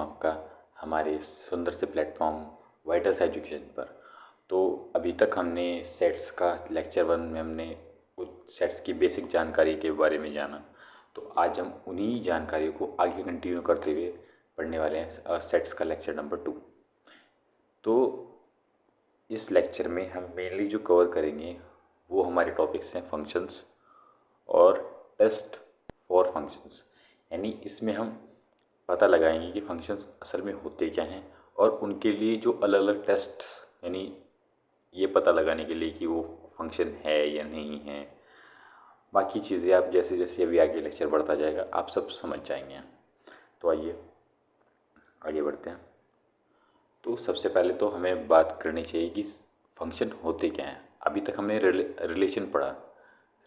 आपका हमारे इस सुंदर से प्लेटफॉर्म वाइटल्स एजुकेशन पर। तो अभी तक हमने सेट्स का लेक्चर 1 में हमने कुछ सेट्स की बेसिक जानकारी के बारे में जाना। तो आज हम उन्हीं जानकारियों को आगे कंटिन्यू करते हुए पढ़ने वाले हैं सेट्स का लेक्चर नंबर 2। तो इस लेक्चर में हम मेनली जो कवर करेंगे वो हमारे टॉपिक्स हैं फंक्शंस और टेस्ट फॉर फंक्शंस। यानी इसमें हम पता लगाएंगे कि फंक्शंस असल में होते क्या हैं और उनके लिए जो अलग अलग टेस्ट, यानी ये पता लगाने के लिए कि वो फंक्शन है या नहीं है। बाकी चीज़ें आप जैसे जैसे अभी आगे लेक्चर बढ़ता जाएगा आप सब समझ जाएंगे। तो आइए आगे बढ़ते हैं। तो सबसे पहले तो हमें बात करनी चाहिए कि फंक्शन होते क्या हैं। अभी तक हमने रिलेशन पढ़ा,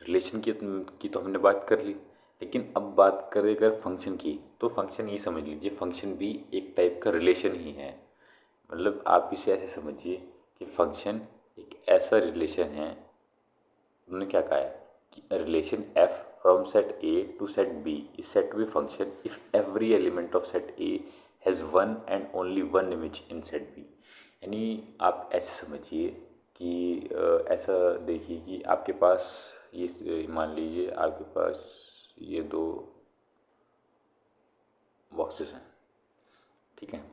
रिलेशन की तो हमने बात कर ली, लेकिन अब बात करें अगर फंक्शन की, तो फंक्शन ये समझ लीजिए फंक्शन भी एक टाइप का रिलेशन ही है। मतलब आप इसे ऐसे समझिए कि फंक्शन एक ऐसा रिलेशन है, उन्होंने क्या कहा है कि relation F from set A to set B is said to be function if every element of set A has one and only one image in set B. यानी आप ऐसे समझिए कि ऐसा देखिए कि आपके पास ये मान लीजिए आपके पास ये दो बॉक्सेस हैं, ठीक है।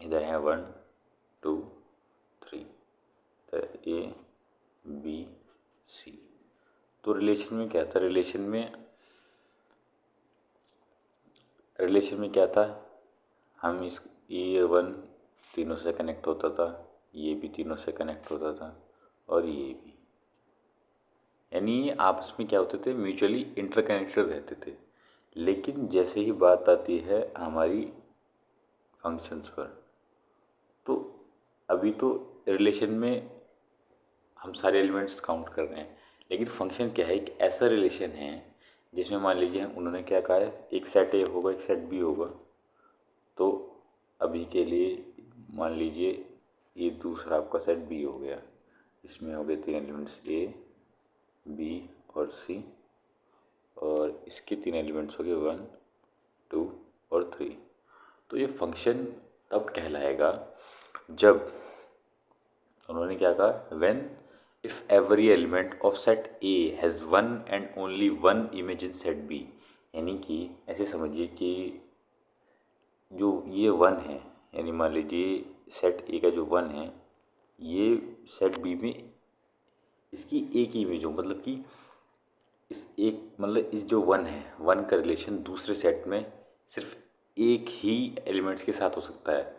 इधर है 1 2 3, तो ए बी सी। तो रिलेशन में क्या था, रिलेशन में क्या था, हम इस ये 1 तीनों से कनेक्ट होता था, ये भी तीनों से कनेक्ट होता था और ये भी, यानी आपस में क्या होते थे, म्यूचुअली इंटरकनेक्टेड रहते थे। लेकिन जैसे ही बात आती है हमारी फंक्शंस पर, तो अभी तो रिलेशन में हम सारे एलिमेंट्स काउंट कर रहे हैं, लेकिन फंक्शन क्या है, एक ऐसा रिलेशन है जिसमें मान लीजिए उन्होंने क्या कहा है, एक सेट ए होगा एक सेट बी होगा। तो अभी के लिए मान लीजिए ये दूसरा आपका सेट बी हो गया, इसमें हो गए 3 एलिमेंट्स ए बी और सी, और इसके 3 एलिमेंट्स हो गए 1 2 और 3। तो ये फंक्शन तब कहलाएगा जब उन्होंने क्या कहा, when if every element of set A has one and only one image in set B. यानी कि ऐसे समझिए कि जो ये 1 है, यानी मान लीजिए सेट ए का जो 1 है, ये सेट बी में इसकी एक ही इमेज हो, मतलब कि इस एक मतलब इस जो 1 है, 1 का रिलेशन दूसरे सेट में सिर्फ एक ही एलिमेंट्स के साथ हो सकता है।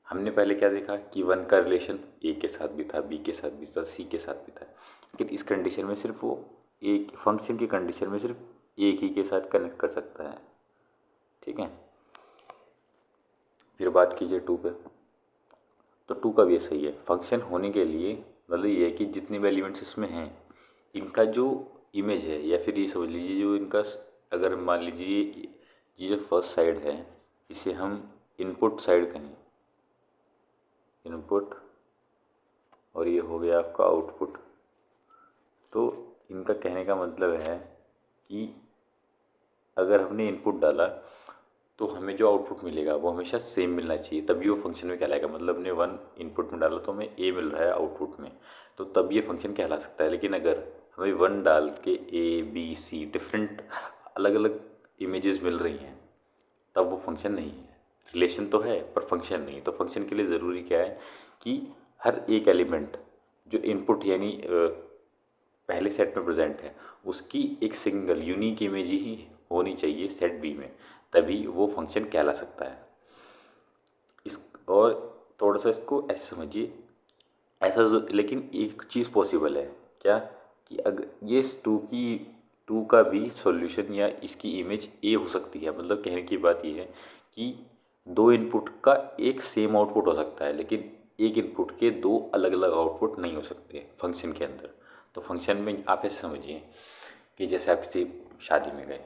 हमने पहले क्या देखा कि 1 का रिलेशन ए के साथ भी था, बी के साथ भी था, सी के साथ भी था, लेकिन इस कंडीशन में सिर्फ वो एक फंक्शन की कंडीशन में सिर्फ एक ही के साथ कनेक्ट कर सकता है, ठीक है। फिर बात कीजिए 2 पे, तो 2 का भी ऐसा ही है। फंक्शन होने के लिए मतलब ये है कि जितने भी एलिमेंट्स इसमें हैं इनका जो इमेज है, या फिर ये समझ लीजिए जो इनका, अगर मान लीजिए ये जो फर्स्ट साइड है इसे हम इनपुट साइड कहें, इनपुट, और ये हो गया आपका आउटपुट। तो इनका कहने का मतलब है कि अगर हमने इनपुट डाला तो हमें जो आउटपुट मिलेगा वो हमेशा सेम मिलना चाहिए, तभी वो फंक्शन में कहलाएगा। मतलब हमने 1 इनपुट में डाला तो हमें ए मिल रहा है आउटपुट में, तो तब ये फंक्शन कहला सकता है। लेकिन अगर हमें 1 डाल के ए बी सी डिफरेंट अलग अलग इमेजेस मिल रही हैं तब वो फंक्शन नहीं है। रिलेशन तो है पर फंक्शन नहीं। तो फंक्शन के लिए ज़रूरी क्या है कि हर एक एलिमेंट जो इनपुट यानी पहले सेट में प्रेजेंट है उसकी एक सिंगल यूनिक इमेज ही होनी चाहिए सेट बी में, तभी वो फंक्शन कहला सकता है। इस और थोड़ा सा इसको ऐसे समझिए, लेकिन एक चीज़ पॉसिबल है क्या, कि अगर ये टू का भी सॉल्यूशन या इसकी इमेज ए हो सकती है। मतलब कहने की बात ये है कि 2 इनपुट का एक सेम आउटपुट हो सकता है, लेकिन एक इनपुट के 2 अलग अलग आउटपुट नहीं हो सकते फंक्शन के अंदर। तो फंक्शन में आप ऐसे समझिए कि जैसे आप किसी शादी में गए,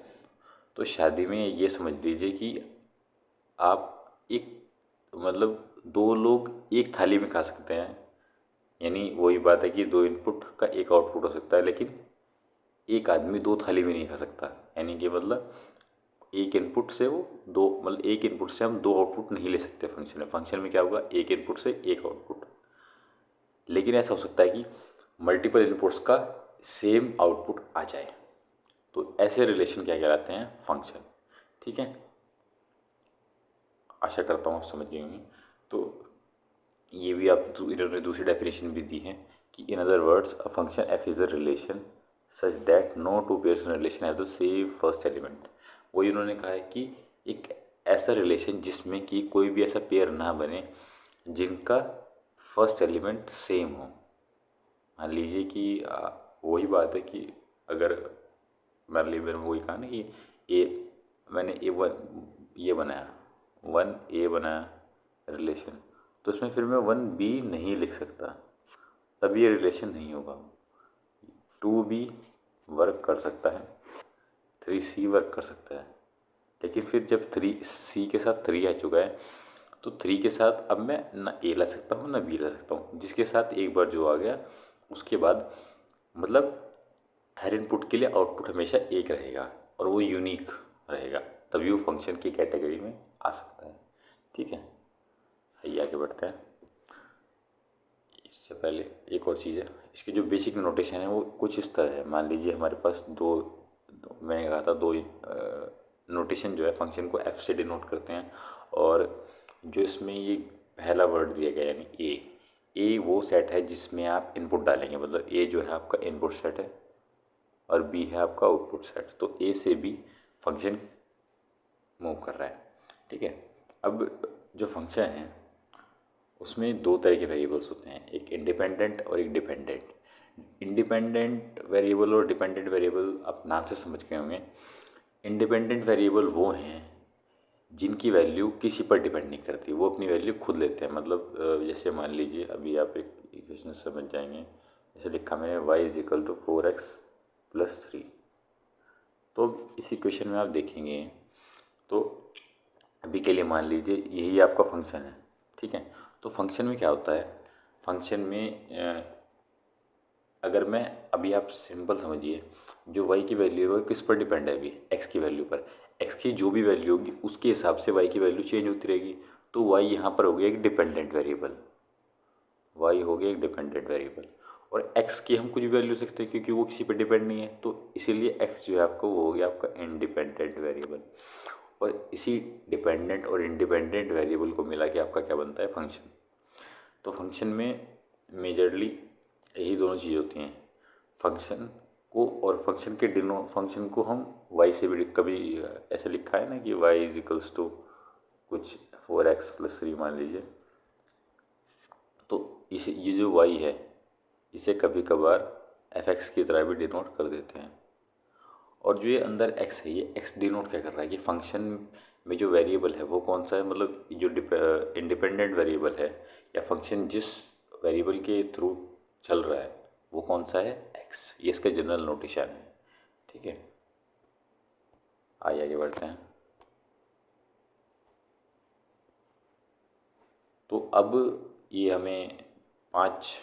तो शादी में ये समझ लीजिए कि आप एक मतलब 2 लोग एक थाली में खा सकते हैं, यानी वही बात है कि 2 इनपुट का एक आउटपुट हो सकता है, लेकिन एक आदमी 2 थाली में नहीं खा सकता। यानी कि मतलब एक इनपुट से वो दो, मतलब एक इनपुट से हम दो आउटपुट नहीं ले सकते फंक्शन में। फंक्शन में क्या होगा, एक इनपुट से एक आउटपुट। लेकिन ऐसा हो सकता है कि मल्टीपल इनपुट्स का सेम आउटपुट आ जाए, तो ऐसे रिलेशन क्या कहलाते हैं, फंक्शन। ठीक है, आशा करता हूँ आप समझ गए होंगे। तो ये भी आप इन्होंने दूसरी डेफिनेशन भी दी है कि in other words a function F is a relation such that no two pairs in relation have the same first element. वही उन्होंने कहा है कि एक ऐसा रिलेशन जिसमें कि कोई भी ऐसा पेयर ना बने जिनका फर्स्ट एलिमेंट सेम हो। मान लीजिए कि वही बात है कि अगर मान लीजिए मैंने वही कहा ना कि ए, मैंने ए वन ये बनाया, वन ए बनाया रिलेशन, तो इसमें फिर मैं वन बी नहीं लिख सकता, तब ये रिलेशन नहीं होगा। टू बी वर्क कर सकता है, थ्री सी वर्क कर सकता है, लेकिन फिर जब थ्री सी के साथ थ्री आ चुका है तो थ्री के साथ अब मैं ना ए ला सकता हूँ ना बी ला सकता हूँ, जिसके साथ एक बार जो आ गया उसके बाद मतलब हर इनपुट के लिए आउटपुट हमेशा एक रहेगा और वो यूनिक रहेगा, तभी वो फंक्शन की कैटेगरी में आ सकता है। ठीक है, आइए आगे बढ़ते हैं। इससे पहले एक और चीज़ है, इसकी जो बेसिक नोटेशन है वो कुछ इस तरह है। मान लीजिए हमारे पास मैंने कहा था दो नोटेशन जो है फंक्शन को एफ से डिनोट करते हैं, और जो इसमें ये पहला वर्ड दिया गया यानी ए वो सेट है जिसमें आप इनपुट डालेंगे, मतलब ए जो है आपका इनपुट सेट है और बी है आपका आउटपुट सेट, तो ए से बी फंक्शन मूव कर रहा है। ठीक है, अब जो फंक्शन है उसमें दो तरह के वेरिएबल्स होते हैं, एक इंडिपेंडेंट और एक डिपेंडेंट। इंडिपेंडेंट वेरिएबल और डिपेंडेंट वेरिएबल आप नाम से समझ गए होंगे। इंडिपेंडेंट वेरिएबल वो हैं जिनकी वैल्यू किसी पर डिपेंड नहीं करती, वो अपनी वैल्यू खुद लेते हैं। मतलब जैसे मान लीजिए अभी आप एक इक्वेशन समझ जाएंगे, जैसे लिखा मैंने y is equal to 4x+3। तो इस इक्वेशन में आप देखेंगे तो अभी के लिए मान लीजिए यही आपका फंक्शन है। ठीक है, तो फंक्शन में क्या होता है, फंक्शन में अगर मैं अभी आप सिंपल समझिए, जो y की वैल्यू है वो किस पर डिपेंड है, अभी x की वैल्यू पर। x की जो भी वैल्यू होगी उसके हिसाब से y की वैल्यू चेंज होती रहेगी, तो y यहाँ पर हो गया एक डिपेंडेंट वेरिएबल, y हो गया एक डिपेंडेंट वेरिएबल। और x की हम कुछ भी वैल्यू सकते हैं क्योंकि वो किसी पर डिपेंड नहीं है, तो इसीलिए x जो है आपको वो हो गया आपका इंडिपेंडेंट वेरिएबल। और इसी डिपेंडेंट और इंडिपेंडेंट वेरिएबल को मिला के आपका क्या बनता है, फंक्शन। तो फंक्शन में मेजरली यही दोनों चीज़ होती हैं, फंक्शन को और फंक्शन को हम y से भी कभी ऐसे लिखा है ना कि y इज इक्वल्स टू कुछ 4x+3 मान लीजिए, तो ये जो y है इसे कभी कभार fx की तरह भी डिनोट कर देते हैं। और जो ये अंदर x है, ये x डिनोट क्या कर रहा है कि फंक्शन में जो वेरिएबल है वो कौन सा है, मतलब जो इंडिपेंडेंट वेरिएबल है या फंक्शन जिस वेरिएबल के थ्रू चल रहा है वो कौन सा है, x। ये इसका जनरल नोटेशन है। ठीक है, आइए आगे बढ़ते हैं। तो अब ये हमें 5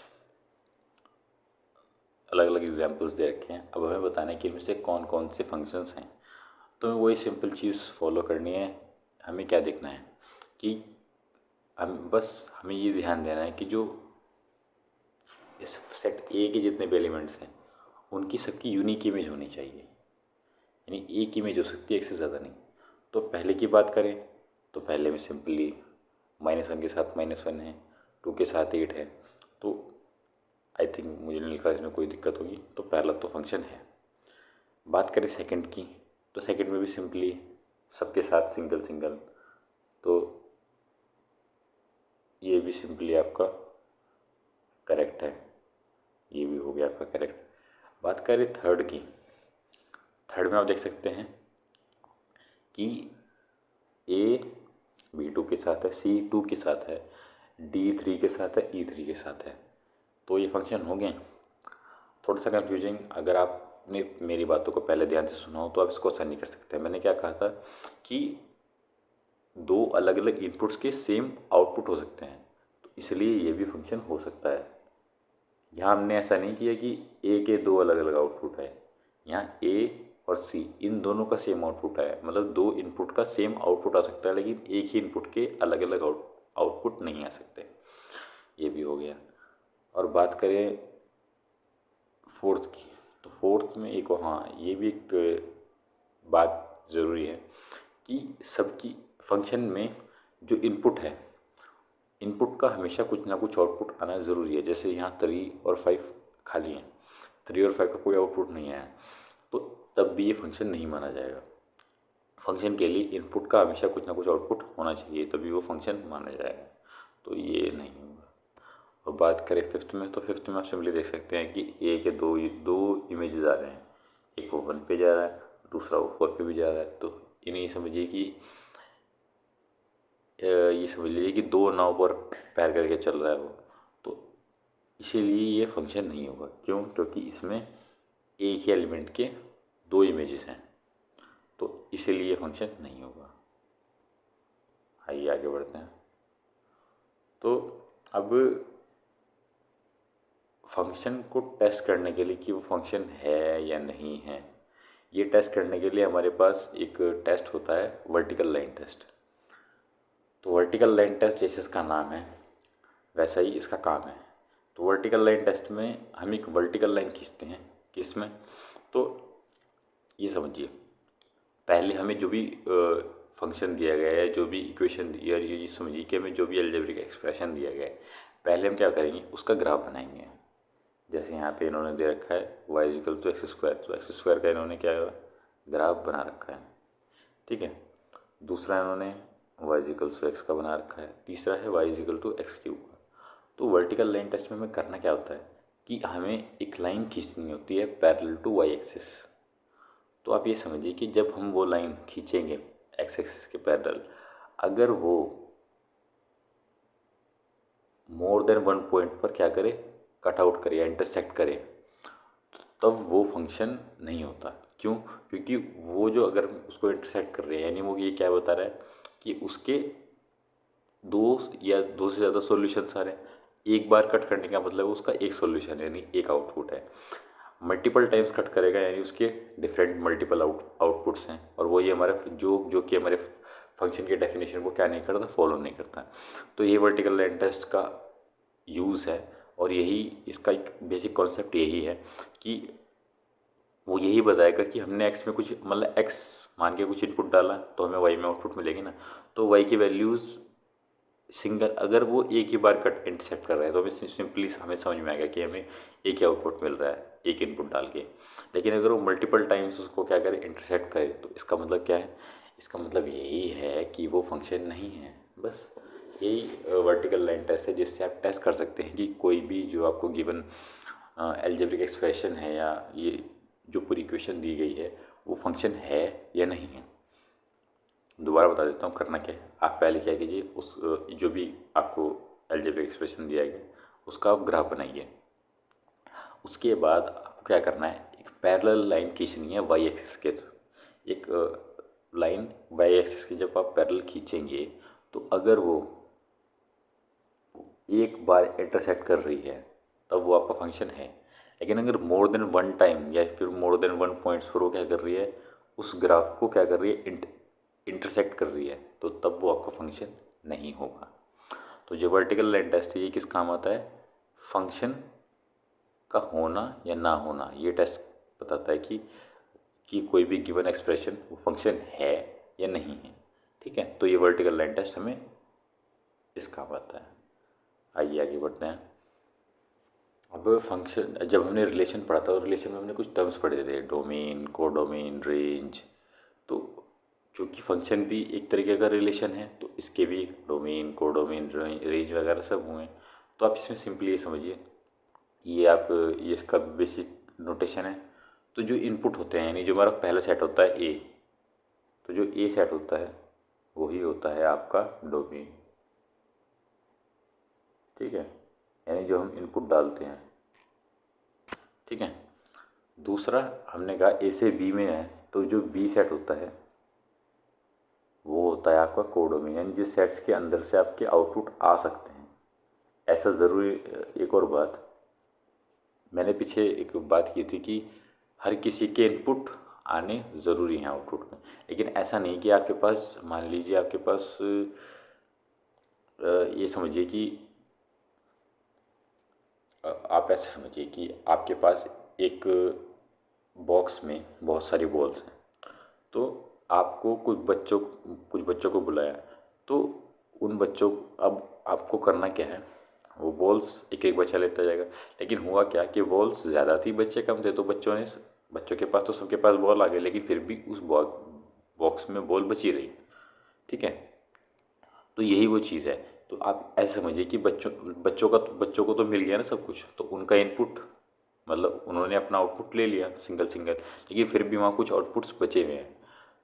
अलग अलग एग्जांपल्स दे रखे हैं, अब हमें बताना है कि इनमें से कौन कौन से फंक्शंस हैं। तो हमें वही सिंपल चीज़ फॉलो करनी है। हमें क्या देखना है कि हमें ये ध्यान देना है कि जो इस सेट ए के जितने भी एलिमेंट्स हैं उनकी सबकी यूनिक इमेज होनी चाहिए, यानी एक इमेज हो सकती है, एक से ज़्यादा नहीं। तो पहले की बात करें तो पहले में सिंपली -1 के साथ -1 है, 2 के साथ 8 है, तो आई थिंक मुझे नहीं लगता इसमें कोई दिक्कत होगी। तो पहला तो फंक्शन है। बात करें सेकंड की, तो सेकंड में भी सिंपली सबके साथ सिंगल सिंगल, तो ये भी सिंपली आपका करेक्ट है, ये भी हो गया आपका करेक्ट। बात करें थर्ड की, थर्ड में आप देख सकते हैं कि A B2 के साथ है, C2 के साथ है, D3 के साथ है, E3 के साथ है, तो ये फंक्शन हो गए। थोड़ा सा कंफ्यूजिंग, अगर आपने मेरी बातों को पहले ध्यान से सुना हो तो आप इसको आसानी कर सकते हैं। मैंने क्या कहा था कि दो अलग अलग इनपुट्स के सेम आउटपुट हो सकते हैं, तो इसलिए ये भी फंक्शन हो सकता है। यहाँ हमने ऐसा नहीं किया कि ए के दो अलग अलग आउटपुट है, यहाँ ए और सी, इन दोनों का सेम आउटपुट है, मतलब दो इनपुट का सेम आउटपुट आ सकता है, लेकिन एक ही इनपुट के अलग अलग आउटपुट नहीं आ सकते। ये भी हो गया। और बात करें फोर्थ की, तो फोर्थ में एक, हाँ ये भी एक बात ज़रूरी है कि सबकी फंक्शन में जो इनपुट है, इनपुट का हमेशा कुछ ना कुछ आउटपुट आना ज़रूरी है। जैसे यहाँ 3 और 5 खाली हैं, 3 और 5 का कोई आउटपुट नहीं आया, तो तब भी ये फंक्शन नहीं माना जाएगा। फंक्शन के लिए इनपुट का हमेशा कुछ ना कुछ आउटपुट होना चाहिए, तभी वो फंक्शन माना जाएगा, तो ये नहीं होगा। और बात करें फिफ्थ में, तो फिफ्थ में आप सिंपली देख सकते हैं कि ए के दो इमेजेस आ रहे हैं, एक वो 1 पे जा रहा है, दूसरा वो 4 पे भी जा रहा है। तो इन्हें समझिए कि ये समझ लीजिए कि दो नाव पर पैर करके चल रहा है वो, तो इसीलिए ये फंक्शन नहीं होगा। क्यों? क्योंकि इसमें एक ही एलिमेंट के दो इमेजेस हैं, तो इसीलिए फंक्शन नहीं होगा। आइए आगे बढ़ते हैं। तो अब फंक्शन को टेस्ट करने के लिए कि वो फंक्शन है या नहीं है, ये टेस्ट करने के लिए हमारे पास एक टेस्ट होता है, वर्टिकल लाइन टेस्ट। तो वर्टिकल लाइन टेस्ट जैसे इसका नाम है वैसा ही इसका काम है। तो वर्टिकल लाइन टेस्ट में हम एक वर्टिकल लाइन खींचते हैं, किस में? तो ये समझिए, पहले हमें जो भी फंक्शन दिया गया है, जो भी इक्वेशन दिया, ये समझिए कि हमें जो भी अलजेब्रिक एक्सप्रेशन दिया गया है, पहले हम क्या करेंगे, उसका ग्राफ बनाएंगे। जैसे यहाँ पे इन्होंने दे रखा है y=x², तो x² का इन्होंने क्या ग्राफ बना रखा है, ठीक है। दूसरा इन्होंने y=x का बना रखा है, तीसरा है y=x³ का। तो वर्टिकल लाइन टेस्ट में हमें करना क्या होता है कि हमें एक लाइन खींचनी होती है पैरेलल टू y एक्सिस। तो आप ये समझिए कि जब हम वो लाइन खींचेंगे x एक्सिस के पैरेलल, अगर वो मोर देन 1 पॉइंट पर क्या करे, कट आउट करे या इंटरसेक्ट करे, तब वो फंक्शन नहीं होता। क्यों? क्योंकि वो जो अगर उसको इंटरसेक्ट कर रहे हैं, यानी वो ये क्या बता रहा है कि उसके दो या दो से ज़्यादा सॉल्यूशंस आ रहे हैं। एक बार कट करने का मतलब उसका एक सॉल्यूशन यानी एक आउटपुट है। मल्टीपल टाइम्स कट करेगा यानी उसके डिफरेंट मल्टीपल आउटपुट्स हैं, और वो ये हमारे जो कि हमारे फंक्शन के डेफिनेशन को क्या नहीं करता, फॉलो नहीं करता। तो ये वर्टिकल लाइन टेस्ट का यूज़ है, और यही इसका एक बेसिक कॉन्सेप्ट यही है कि वो यही बताएगा कि हमने एक्स में कुछ, मतलब एक्स मान के कुछ इनपुट डाला तो हमें वाई में आउटपुट मिलेगी ना। तो वाई की वैल्यूज़ सिंगल, अगर वो एक ही बार कट इंटरसेक्ट कर रहा है तो हमें सिंपली हमें समझ में आएगा कि हमें एक ही आउटपुट मिल रहा है एक इनपुट डाल के। लेकिन अगर वो मल्टीपल टाइम्स उसको क्या करे, इंटरसेक्ट करे, तो इसका मतलब क्या है, इसका मतलब यही है कि वो फंक्शन नहीं है। बस यही वर्टिकल लाइन टेस्ट है, जिससे आप टेस्ट कर सकते हैं कि कोई भी जो आपको गिवन अलजेब्रिक एक्सप्रेशन है या ये जो पूरी इक्वेशन दी गई है वो फंक्शन है या नहीं है। दोबारा बता देता हूँ करना क्या है। आप पहले क्या कीजिए, उस जो भी आपको अलजेब्रिक एक्सप्रेशन दिया गया उसका आप ग्राफ बनाइए। उसके बाद आपको क्या करना है, एक पैरेलल लाइन खींचनी है वाई एक्सिस के। एक लाइन वाई एक्सिस की जब आप पैरेलल खींचेंगे तो अगर वो एक बार इंटरसेक्ट कर रही है तब वो आपका फंक्शन है। लेकिन अगर मोर देन 1 टाइम या फिर मोर देन 1 पॉइंट्स पर वो क्या कर रही है, उस ग्राफ को क्या कर रही है, इंटरसेक्ट कर रही है, तो तब वो आपका फंक्शन नहीं होगा। तो जो वर्टिकल लाइन टेस्ट है ये किस काम आता है, फंक्शन का होना या ना होना। ये टेस्ट बताता है कि कोई भी गिवन एक्सप्रेशन वो फंक्शन है या नहीं है, ठीक है। तो ये वर्टिकल लाइन टेस्ट हमें इस काम आता है। आइए आगे बढ़ते हैं। अब फंक्शन, जब हमने रिलेशन पढ़ा था और रिलेशन में हमने कुछ टर्म्स पढ़े थे, डोमेन, कोडोमेन, रेंज। तो क्योंकि फंक्शन भी एक तरीके का रिलेशन है तो इसके भी डोमेन, कोडोमेन, रेंज वगैरह सब हुए। तो आप इसमें सिंपली ये समझिए, ये इसका बेसिक नोटेशन है। तो जो इनपुट होते हैं, यानी जो हमारा पहला सेट होता है ए, तो जो ए सेट होता है वही होता है आपका डोमेन, ठीक है, यानी जो हम इनपुट डालते हैं, ठीक है। दूसरा हमने कहा ए से बी में है, तो जो बी सेट होता है वो होता है आपका कोडोमेन, यानी जिस सेट्स के अंदर से आपके आउटपुट आ सकते हैं। ऐसा ज़रूरी, एक और बात मैंने पीछे एक बात की थी कि हर किसी के इनपुट आने ज़रूरी हैं आउटपुट में। लेकिन ऐसा नहीं कि आपके पास, मान लीजिए आपके पास ये समझिए कि आप ऐसे समझिए कि आपके पास एक बॉक्स में बहुत सारी बॉल्स हैं। तो आपको कुछ बच्चों को बुलाया, तो उन बच्चों, अब आपको करना क्या है, वो बॉल्स एक एक बच्चा लेता जाएगा। लेकिन हुआ क्या कि बॉल्स ज़्यादा थी, बच्चे कम थे, तो बच्चों के पास तो सबके पास बॉल आ गई, लेकिन फिर भी उस बॉक्स में बॉल बची रही। ठीक है, तो यही वो चीज़ है। तो आप ऐसे समझिए कि बच्चों को तो मिल गया ना सब कुछ, तो उनका इनपुट, मतलब उन्होंने अपना आउटपुट ले लिया सिंगल सिंगल, लेकिन फिर भी वहाँ कुछ आउटपुट्स बचे हुए हैं।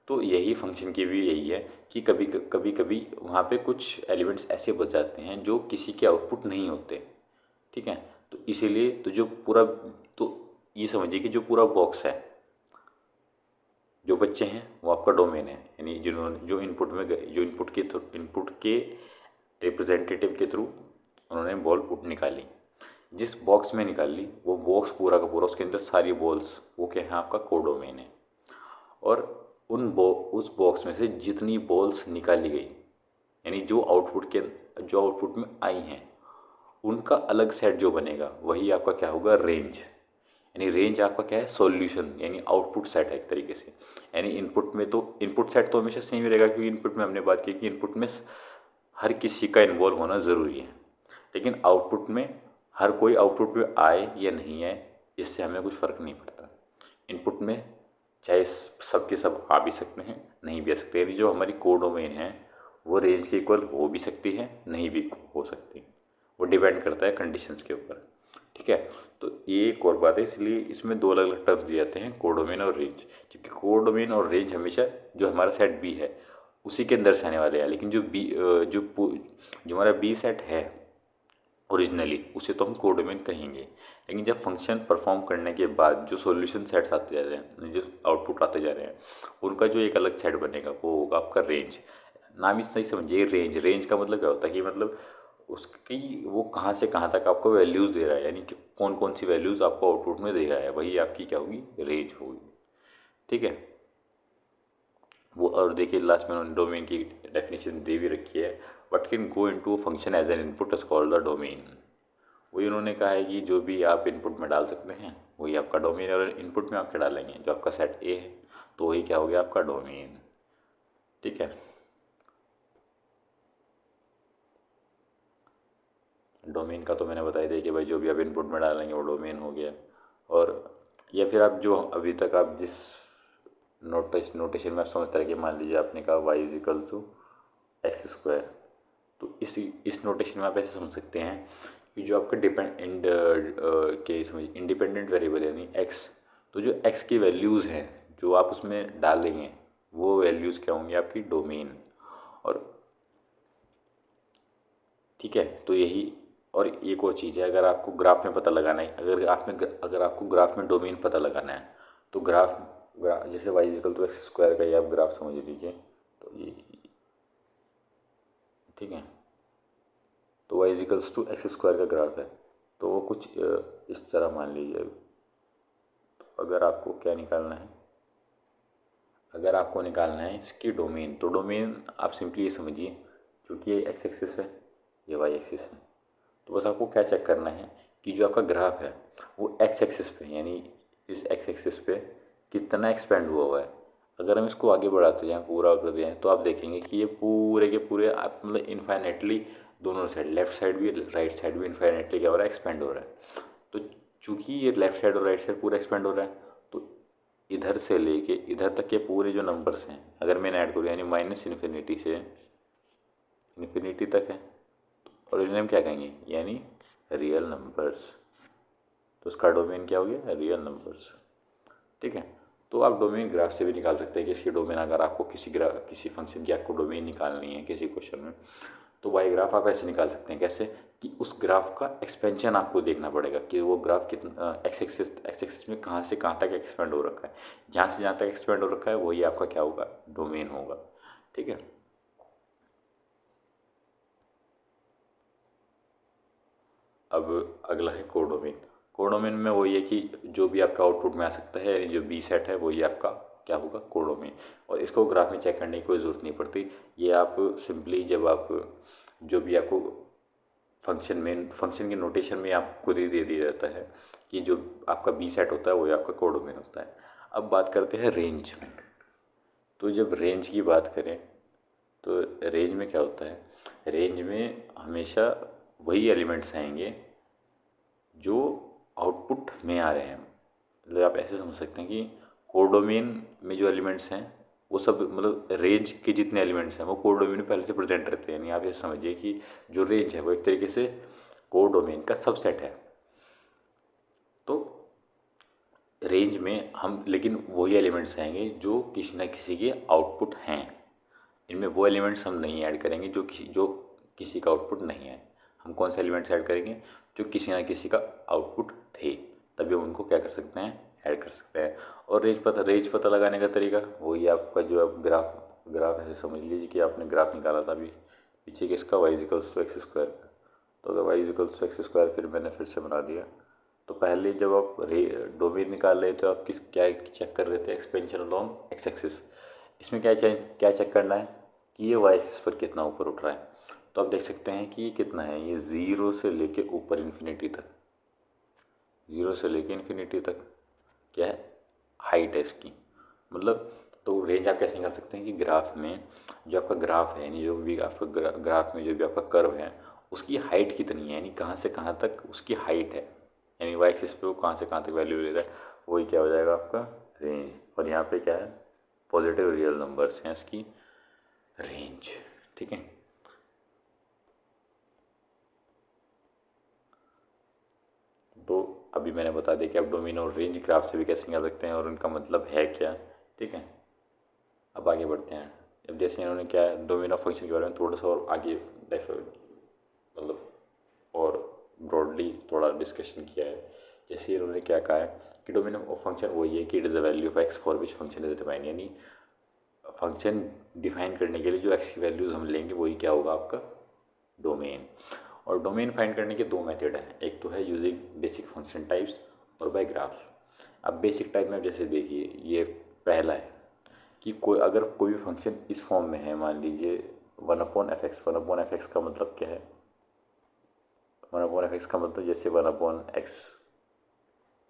तो यही फंक्शन की भी यही है कि कभी कभी वहाँ पे कुछ एलिमेंट्स ऐसे बच जाते हैं जो किसी के आउटपुट नहीं होते। ठीक है, तो इसीलिए तो ये समझिए कि जो पूरा बॉक्स है, जो बच्चे हैं वो आपका डोमेन है, यानी जिन्होंने जो इनपुट में गए, जो इनपुट के रिप्रेजेंटेटिव के थ्रू उन्होंने बॉल निकाली, जिस बॉक्स में निकाली वो बॉक्स पूरा का पूरा, उसके अंदर सारी बॉल्स, वो क्या है, आपका कोडोमेन है। और उस बॉक्स में से जितनी बॉल्स निकाली गई, यानी जो आउटपुट में आई हैं, उनका अलग सेट जो बनेगा वही आपका क्या होगा, रेंज। यानी रेंज आपका क्या है, सॉल्यूशन, यानी आउटपुट सेट है एक तरीके से। यानी इनपुट सेट तो हमेशा सेम ही रहेगा, क्योंकि इनपुट में हमने बात की कि इनपुट में हर किसी का इन्वॉल्व होना ज़रूरी है। लेकिन आउटपुट में हर कोई आउटपुट में आए या नहीं आए, इससे हमें कुछ फ़र्क नहीं पड़ता। इनपुट में चाहे सबके सब आ भी सकते हैं, नहीं भी आ सकते। यानी जो हमारी कोडोमेन है वो रेंज के इक्वल हो भी सकती है, नहीं भी हो सकती, वो डिपेंड करता है कंडीशंस के ऊपर। ठीक है, तो ये एक और बात है, इसलिए इसमें दो अलग अलग टर्म्स दिए जाते हैं, कोडोमेन और रेंज। क्योंकि कोडोमेन और रेंज हमेशा जो हमारा सेट बी है उसी के अंदर से आने वाले हैं, लेकिन जो हमारा बी सेट है ओरिजिनली, उसे तो हम कोडोमेन कहेंगे। लेकिन जब फंक्शन परफॉर्म करने के बाद जो सॉल्यूशन सेट्स आते जा रहे हैं, जो आउटपुट आते जा रहे हैं, उनका जो एक अलग सेट बनेगा वो होगा आपका रेंज। नाम ही सही समझिए, रेंज का मतलब क्या होता है कि मतलब उसकी वो कहाँ से कहाँ तक आपको वैल्यूज़ दे रहा है, यानी कि कौन कौन सी वैल्यूज़ आपको आउटपुट में दे रहा है, वही आपकी क्या होगी, रेंज होगी। ठीक है, वो और देखिए लास्ट में उन्होंने डोमेन की डेफिनेशन दे भी रखी है, what can go into a function as an input is called the domain. वही उन्होंने कहा है कि जो भी आप इनपुट में डाल सकते हैं वही आपका डोमेन है, और इनपुट में आप क्या डालेंगे, जो आपका सेट ए है तो वही क्या हो गया, आपका डोमेन। ठीक है, डोमेन का तो मैंने बता दिया कि भाई जो भी आप इनपुट में डालेंगे वो डोमेन हो गया। और या फिर आप जो अभी तक आप जिस नोटेशन में आप समझते रहे कि मान लीजिए आपने कहा y is equal to x square, तो इस नोटेशन में आप ऐसे समझ सकते हैं कि जो आपका समझिए इंडिपेंडेंट वेरिएबल यानी x, तो जो x की वैल्यूज़ हैं जो आप उसमें डालेंगे वो वैल्यूज़ क्या होंगी, आपकी डोमेन। और ठीक है, तो यही, और एक और चीज़ है, अगर आपको ग्राफ में पता लगाना है, अगर आपको ग्राफ में डोमेन पता लगाना है, तो ग्राफ जैसे y equal to x square का ही आप ग्राफ समझ लीजिए। तो ये ठीक है, तो y equals to x square का ग्राफ है, तो वो कुछ इस तरह मान लीजिए। तो अगर आपको क्या निकालना है, अगर आपको निकालना है इसकी डोमेन, तो डोमेन आप सिंपली ये समझिए, क्योंकि ये एक्स एक्सिस है, ये वाई एक्सिस है, तो बस आपको क्या चेक करना है कि जो आपका ग्राफ है वो एक्स एक्सिस पे, यानी इस एक्स एक्सिस पे कितना एक्सपेंड हुआ है। अगर हम इसको आगे बढ़ाते जाएँ, पूरा करते जाएँ, तो आप देखेंगे कि ये पूरे के पूरे आप मतलब इनफाइनेटली दोनों साइड, लेफ्ट साइड भी राइट साइड भी इनफाइनेटली क्या हो रहा है, एक्सपेंड हो रहा है। तो चूंकि ये लेफ्ट साइड और राइट साइड पूरा एक्सपेंड हो रहा है, तो इधर से लेके इधर तक के पूरे जो नंबर्स हैं अगर मैंने ऐड करूँ, यानी माइनस इन्फिनिटी से इन्फिनिटी तक है, और इन्हें हम क्या कहेंगे, यानी रियल नंबर्स। तो उसका डोमेन क्या हो गया, रियल नंबर्स। ठीक है, तो आप डोमेन ग्राफ से भी निकाल सकते हैं कि इसकी डोमेन, अगर आपको किसी फंक्शन की आपको डोमेन निकालनी है किसी क्वेश्चन में, तो वाई ग्राफ आप ऐसे निकाल सकते हैं। कैसे कि उस ग्राफ का एक्सपेंशन आपको देखना पड़ेगा कि वो ग्राफ कितना एक्स एक्सिस में कहाँ से कहाँ तक एक्सपेंड हो रखा है, जहाँ से जहाँ तक एक्सपेंड हो रखा है वही आपका क्या होगा, डोमेन होगा। ठीक है, अब अगला है कोडोमेन। कोडोमेन में वही है कि जो भी आपका आउटपुट में आ सकता है, यानी जो बी सेट है वही आपका क्या होगा, कोडोमेन। और इसको ग्राफ में चेक करने की कोई ज़रूरत नहीं पड़ती, ये आप सिंपली जब आप जो भी आपको फंक्शन के नोटेशन में आपको खुद ही दे दिया जाता है कि जो आपका बी सेट होता है वो आपका कोडोमेन होता है। अब बात करते हैं रेंज में। तो जब रेंज की बात करें तो रेंज में क्या होता है, रेंज में हमेशा वही एलिमेंट्स आएंगे जो आउटपुट में आ रहे हैं। मतलब आप ऐसे समझ सकते हैं कि कोडोमेन में जो एलिमेंट्स हैं वो सब, मतलब रेंज के जितने एलिमेंट्स हैं वो कोडोमेन में पहले से प्रेजेंट रहते हैं। यानी आप ये समझिए कि जो रेंज है वो एक तरीके से कोडोमेन का सबसेट है। तो रेंज में हम लेकिन वही एलिमेंट्स आएंगे जो किसी न किसी के आउटपुट हैं। इनमें वो एलिमेंट्स हम नहीं ऐड करेंगे जो किसी का आउटपुट नहीं है। हम कौन से एलिमेंट्स ऐड करेंगे, जो किसी न किसी का आउटपुट थे, तभी हम उनको क्या कर सकते हैं, ऐड कर सकते हैं। और रेंज पता लगाने का तरीका वही आपका जो आप ग्राफ ऐसे समझ लीजिए कि आपने ग्राफ निकाला था अभी पीछे किसका, y equals to x square का। तो अगर y equals to x square फिर मैंने फिर से बना दिया। तो पहले जब आप डोमेन निकाल रहे थे आप क्या चेक कर रहे थे, एक्सपेंशन अलोंग एक्स एक्सिस। इसमें क्या चेक करना है कि ये वाई एक्सिस पर कितना ऊपर उठ रहा है। तो आप देख सकते हैं कि ये कितना है, ये 0 से लेके ऊपर इन्फिनिटी तक, 0 से लेके इन्फिनिटी तक क्या है, हाइट है इसकी। मतलब तो रेंज आप कैसे निकाल सकते हैं कि ग्राफ में जो आपका ग्राफ है, यानी जो भी आपका ग्राफ में जो भी आपका कर्व है उसकी हाइट कितनी है, यानी कहाँ से कहाँ तक उसकी हाइट है, यानी वाई एक्सिस पे वो कहाँ से कहाँ तक वैल्यू ले रहा है, वही क्या हो जाएगा आपका रेंज। और यहाँ पे क्या है, पॉजिटिव रियल नंबर्स हैं इसकी रेंज। ठीक है, तो अभी मैंने बता दिया कि आप डोमेन और रेंज ग्राफ से भी कैसे निकाल सकते हैं और उनका मतलब है क्या। ठीक है, अब आगे बढ़ते हैं। अब जैसे इन्होंने क्या है, डोमेन ऑफ फंक्शन के बारे में थोड़ा सा और आगे मतलब और ब्रॉडली थोड़ा डिस्कशन किया है। जैसे इन्होंने क्या कहा है कि डोमेन ऑफ फंक्शन वही है कि it is a value of x for which function is define, यानी फंक्शन डिफाइन करने के लिए जो एक्स की वैल्यूज़ हम लेंगे वही क्या होगा आपका डोमेन। और डोमेन फाइंड करने के दो मेथड हैं, एक तो है यूजिंग बेसिक फंक्शन टाइप्स और बाय ग्राफ। अब बेसिक टाइप में जैसे देखिए, ये पहला है कि अगर कोई भी फंक्शन इस फॉर्म में है, मान लीजिए 1/f(x), 1/f(x) का मतलब क्या है, 1/x का मतलब जैसे 1/x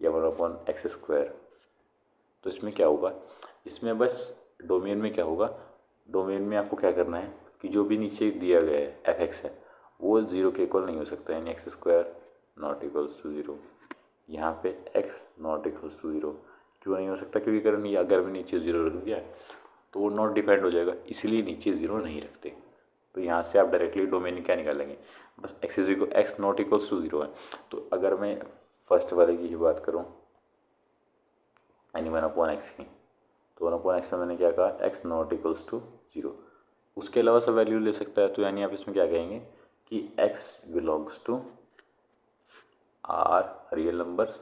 या 1/x²। तो इसमें क्या होगा, इसमें बस डोमेन में क्या होगा, डोमेन में आपको क्या करना है कि जो भी नीचे दिया गया है f(x) है वो 0 के इक्वल नहीं हो सकता, यानी x² नॉट इक्वल्स टू 0। यहाँ पे x नॉट इक्वल्स टू 0 क्यों नहीं हो सकता, क्योंकि अगर मैं नीचे 0 रख दिया तो वो नॉट डिफाइंड हो जाएगा, इसलिए नीचे 0 नहीं रखते। तो यहाँ से आप डायरेक्टली डोमेन क्या निकालेंगे, बस x नॉट इक्वल्स टू 0 है। तो अगर मैं फर्स्ट वाले की ही बात करूँ, यानी 1/x की, तो 1/x में मैंने क्या कहा, x नॉट इक्वल्स टू 0। उसके अलावा सब वैल्यू ले सकता है, तो यानी आप इसमें क्या कहेंगे कि x belongs to R real number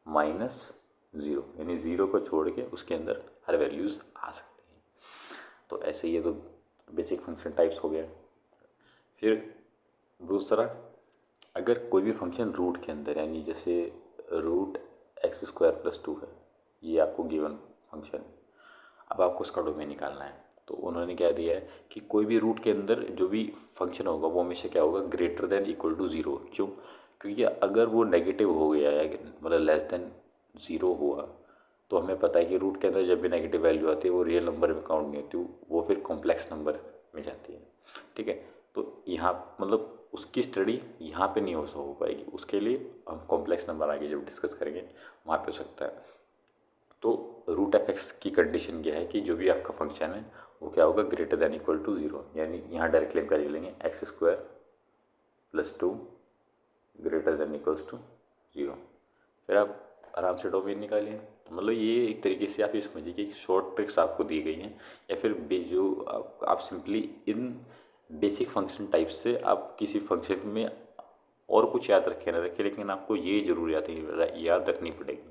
-0, यानी 0 को छोड़ के उसके अंदर हर वैल्यूज़ आ सकती हैं। तो ऐसे ये तो बेसिक फंक्शन टाइप्स हो गया। फिर दूसरा, अगर कोई भी फंक्शन रूट के अंदर, यानी जैसे रूट x² + 2 है, ये आपको गिवन फंक्शन है, अब आपको उसका डोमेन निकालना है। तो उन्होंने क्या दिया है कि कोई भी रूट के अंदर जो भी फंक्शन होगा वो हमेशा क्या होगा, ग्रेटर देन इक्वल टू 0। क्यों, क्योंकि अगर वो नेगेटिव हो गया है, मतलब लेस देन 0 हुआ, तो हमें पता है कि रूट के अंदर जब भी नेगेटिव वैल्यू आती है वो रियल नंबर में काउंट नहीं होती, वो फिर कॉम्प्लेक्स नंबर में जाती है। ठीक है, तो यहाँ मतलब उसकी स्टडी यहाँ पे नहीं हो पाएगी, उसके लिए हम कॉम्प्लेक्स नंबर आगे जब डिस्कस करेंगे वहाँ पे हो सकता है। तो रूट f(x) की कंडीशन क्या है कि जो भी आपका फंक्शन है वो क्या होगा, ग्रेटर देन इक्वल टू 0, यानी यहाँ डायरेक्टली हम क्या लिख लेंगे, x² + 2 greater than equals to 0। फिर आप आराम से डोमेन निकालिए। तो मतलब ये एक तरीके से आप ये समझिए कि शॉर्ट ट्रिक्स आपको दी गई हैं, या फिर जो आप simply in basic function type से आप किसी फंक्शन में और कुछ याद रखे ना रखे, लेकिन आपको ये जरूर याद रखनी पड़ेगी।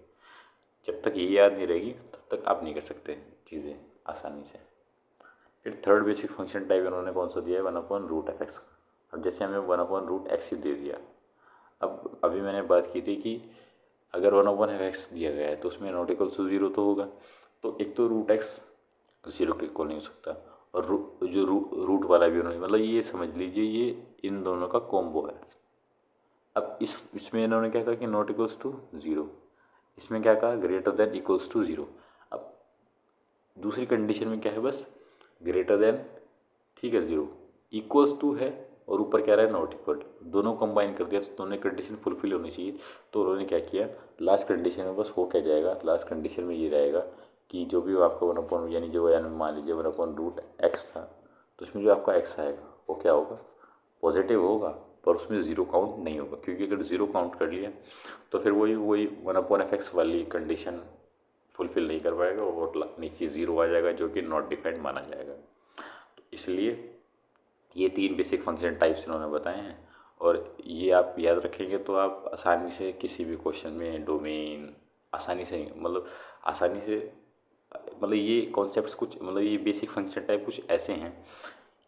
जब तक ये याद नहीं रहेगी तब तक आप नहीं कर सकते चीज़ें आसानी से। फिर थर्ड बेसिक फंक्शन टाइप इन्होंने कौन सा दिया है, 1/√f(x). अब जैसे हमें 1/√x ही दे दिया, अब अभी मैंने बात की थी कि अगर 1/f(x) दिया गया है तो उसमें नॉट इक्वल्स टू 0 तो होगा, तो एक तो रूट एक्स ज़ीरो के इक्वल नहीं हो सकता, और जो रूट वाला भी उन्होंने, मतलब ये समझ लीजिए ये इन दोनों का कॉम्बो है। अब इसमें इन्होंने क्या कहा कि नॉट इक्वल्स टू ज़ीरो, इसमें क्या कहा greater than equals to zero. अब दूसरी कंडीशन में क्या है, बस ग्रेटर देन, ठीक है, ज़ीरो, इक्वल्स टू है, और ऊपर क्या रहा है नॉट इक्वल, दोनों कंबाइन कर दिया तो दोनों कंडीशन फुलफिल होनी चाहिए। तो उन्होंने क्या किया, लास्ट कंडीशन में बस हो क्या जाएगा, लास्ट कंडीशन में ये रहेगा कि जो भी आपका वन अपॉन, यानी मान लीजिए वन अपॉन रूट एक्स था, तो उसमें जो आपका एक्स आएगा वो क्या होगा, पॉजिटिव होगा, पर उसमें ज़ीरो काउंट नहीं होगा, क्योंकि अगर ज़ीरो काउंट कर लिया तो फिर वही वही वन अपॉन एफ एक्स वाली कंडीशन फुलफिल नहीं कर पाएगा, और नीचे ज़ीरो आ जाएगा जो कि नॉट डिफाइंड माना जाएगा। तो इसलिए ये तीन बेसिक फंक्शन टाइप्स इन्होंने बताए हैं, और ये आप याद रखेंगे तो आप आसानी से किसी भी क्वेश्चन में डोमेन आसानी से, मतलब आसानी से, मतलब ये कॉन्सेप्ट्स कुछ, मतलब ये बेसिक फंक्शन टाइप कुछ ऐसे हैं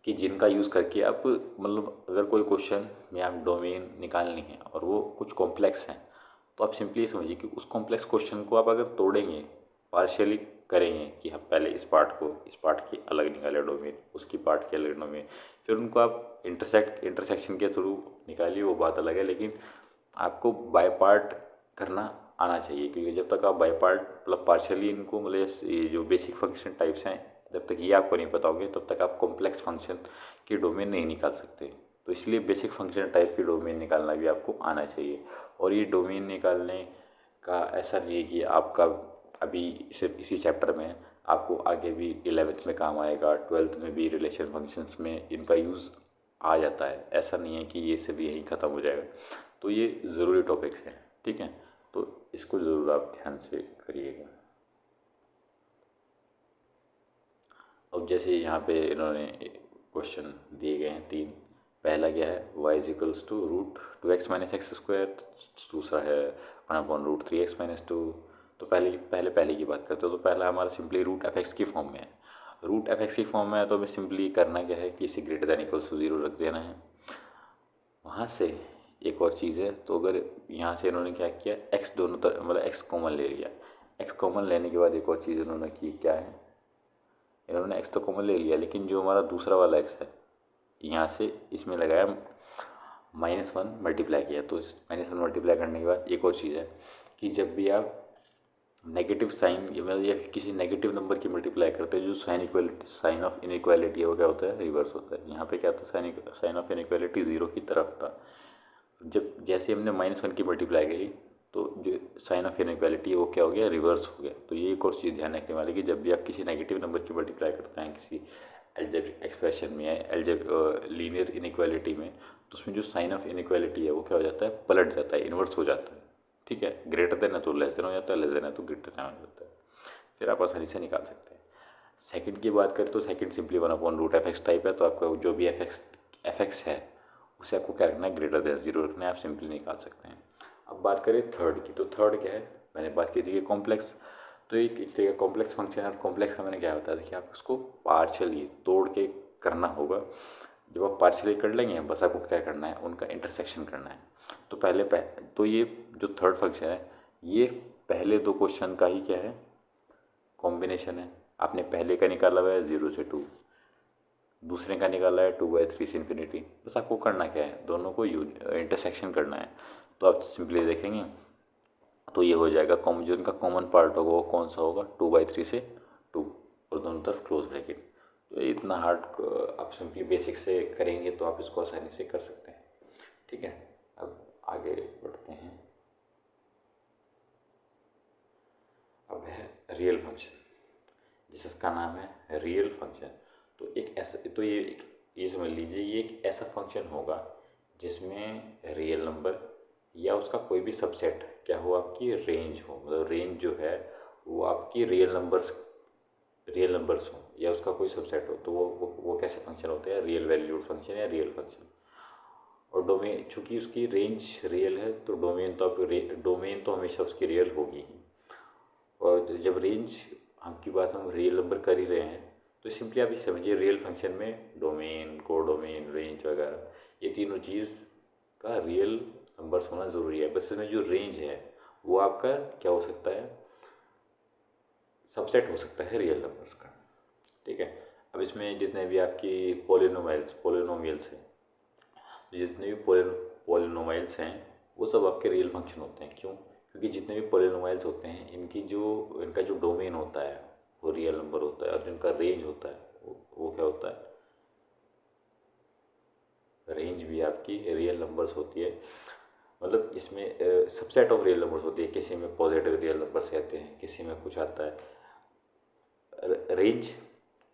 कि जिनका यूज़ करके आप, मतलब अगर कोई क्वेश्चन में आप डोमेन निकालनी है और वो कुछ कॉम्प्लेक्स हैं, तो आप सिंपली समझिए कि उस कॉम्प्लेक्स क्वेश्चन को आप अगर तोड़ेंगे, पार्शियली करेंगे कि हम पहले इस पार्ट को, इस पार्ट की अलग निकाले डोमेन, उसकी पार्ट की अलग डोमेन, फिर उनको आप इंटरसेक्शन के थ्रू निकालिए, वो बात अलग है, लेकिन आपको बाय पार्ट करना आना चाहिए, क्योंकि जब तक आप बाय पार्ट मतलब पार्शियली इनको, मतलब ये जो बेसिक फंक्शन टाइप्स हैं, जब तक ये आपको नहीं पता होंगे तब तक आप कॉम्प्लेक्स फंक्शन की डोमेन नहीं निकाल सकते। तो इसलिए बेसिक फंक्शन टाइप की डोमेन निकालना भी आपको आना चाहिए। और ये डोमेन निकालने का ऐसा नहीं है कि आपका अभी सिर्फ इसी चैप्टर में, आपको आगे भी 11th में काम आएगा, 12th में भी रिलेशन फंक्शंस में इनका यूज़ आ जाता है, ऐसा नहीं है कि ये सब यहीं ख़त्म हो जाएगा। तो ये ज़रूरी टॉपिक्स हैं, ठीक है, तो इसको ज़रूर आप ध्यान से करिएगा। अब जैसे यहाँ पे इन्होंने क्वेश्चन दिए गए हैं तीन, पहला क्या है, y is equals to root two x minus x square, दूसरा है one upon root three x minus two. तो पहले की बात करते हो, तो पहला हमारा सिंपली रूट एफ एक्स की फॉर्म में है, रूट एफ एक्स की फॉर्म में है, तो हमें सिंपली करना क्या है कि इसे greater than equals to zero रख देना है। वहाँ से एक और चीज़ है, तो अगर यहाँ से इन्होंने क्या किया, एक्स दोनों तरफ, मतलब एक्स कॉमन ले लिया, एक्स कॉमन लेने के बाद एक और चीज़ इन्होंने की, क्या है, इन्होंने एक्स तो कॉमन ले लिया, लेकिन जो हमारा दूसरा वाला एक्स है, यहाँ से इसमें लगाया -1 मल्टीप्लाई किया, तो इस -1 मल्टीप्लाई करने के बाद एक और चीज़ है कि जब भी आप नेगेटिव साइन, मतलब या किसी नेगेटिव नंबर की मल्टीप्लाई करते हैं, जो साइन ऑफ इनइक्वालिटी है वो क्या होता है, रिवर्स होता है। यहाँ पे क्या था, साइन ऑफ इनइक्वालिटी ज़ीरो की तरफ था, जब जैसे हमने -1 की मल्टीप्लाई करी तो जो साइन ऑफ इनइक्वालिटी है वो क्या हो गया, रिवर्स हो गया। तो ये एक और चीज़ ध्यान रखने वाली कि जब भी आप किसी नेगेटिव नंबर की मल्टीप्लाई करते हैं किसी एल्जेब्रिक एक्सप्रेशन में या लीनियर इनइक्वालिटी में, तो उसमें जो साइन ऑफ इनइक्वालिटी है वो क्या हो जाता है, पलट जाता है, इन्वर्स हो जाता है, ठीक है, ग्रेटर देन है तो लेस देन हो जाता है, लेस देन है तो ग्रेटर देन हो जाता है, फिर आप आसानी से निकाल सकते हैं। सेकंड की बात करें तो second simply one upon root f x type है, तो आपका जो भी एफ एक्स है उसे आपको क्या रखना है, ग्रेटर देन ज़ीरो रखना है, आप सिंपली निकाल सकते हैं। अब बात करें थर्ड की, तो थर्ड क्या है, मैंने बात की थी कि कॉम्प्लेक्स, तो एक तरीके का कॉम्प्लेक्स फंक्शन है, कॉम्प्लेक्स का मैंने क्या बताया था कि आप उसको पार्शियली तोड़ के करना होगा। जब आप पार्शियली कर लेंगे बस आपको क्या करना है, उनका इंटरसेक्शन करना है। तो तो ये जो थर्ड फंक्शन है ये पहले दो क्वेश्चन का ही क्या है, कॉम्बिनेशन है। आपने पहले का निकाला हुआ है 0 से 2, दूसरे का निकाला है 2/3 से इन्फिनिटी, बस आपको करना क्या है, दोनों को इंटरसेक्शन करना है। तो आप सिंपली देखेंगे तो ये हो जाएगा, जो इनका कॉमन पार्ट होगा वो कौन सा होगा, 2/3 से 2, और दोनों तरफ क्लोज ब्रैकेट। तो ये इतना हार्ड आप सिंपली बेसिक से करेंगे तो आप इसको आसानी से कर सकते हैं, ठीक है। अब आगे बढ़ते हैं। अब है रियल फंक्शन, जिसका नाम है रियल फंक्शन। तो एक ऐसा, तो ये समझ लीजिए ये एक ऐसा फंक्शन होगा जिसमें रियल नंबर या उसका कोई भी सबसेट क्या हो, आपकी रेंज हो, मतलब रेंज जो है वो आपकी रियल नंबर्स हो या उसका कोई सबसेट हो, तो वो कैसे फंक्शन होते हैं, रियल वैल्यूड फंक्शन या रियल फंक्शन। और डोमेन, चूंकि उसकी रेंज रियल है तो डोमेन तो हमेशा उसकी रियल होगी ही। और जब रेंज की बात हम रियल नंबर कर ही रहे हैं तो सिंपली आप ये समझिए रियल फंक्शन में डोमेन, कोडोमेन, रेंज वगैरह ये तीनों चीज़ का रियल नंबर्स होना ज़रूरी है। बस इसमें जो रेंज है वो आपका क्या हो सकता है, सबसेट हो सकता है रियल नंबर्स का। ठीक है, अब इसमें जितने भी आपकी पोलिनोमियल्स हैं, जितने भी पोलिनोमियल्स हैं वो सब आपके रियल फंक्शन होते हैं। क्यों? क्योंकि जितने भी पोलिनोमियल्स होते हैं इनका जो डोमेन होता है वो रियल नंबर होता है, और जिनका रेंज होता है वो क्या होता है, रेंज भी आपकी रियल नंबर्स होती है। मतलब इसमें सबसेट ऑफ रियल नंबर्स होती है। किसी में पॉजिटिव रियल नंबर्स कहते हैं, किसी में कुछ आता है रेंज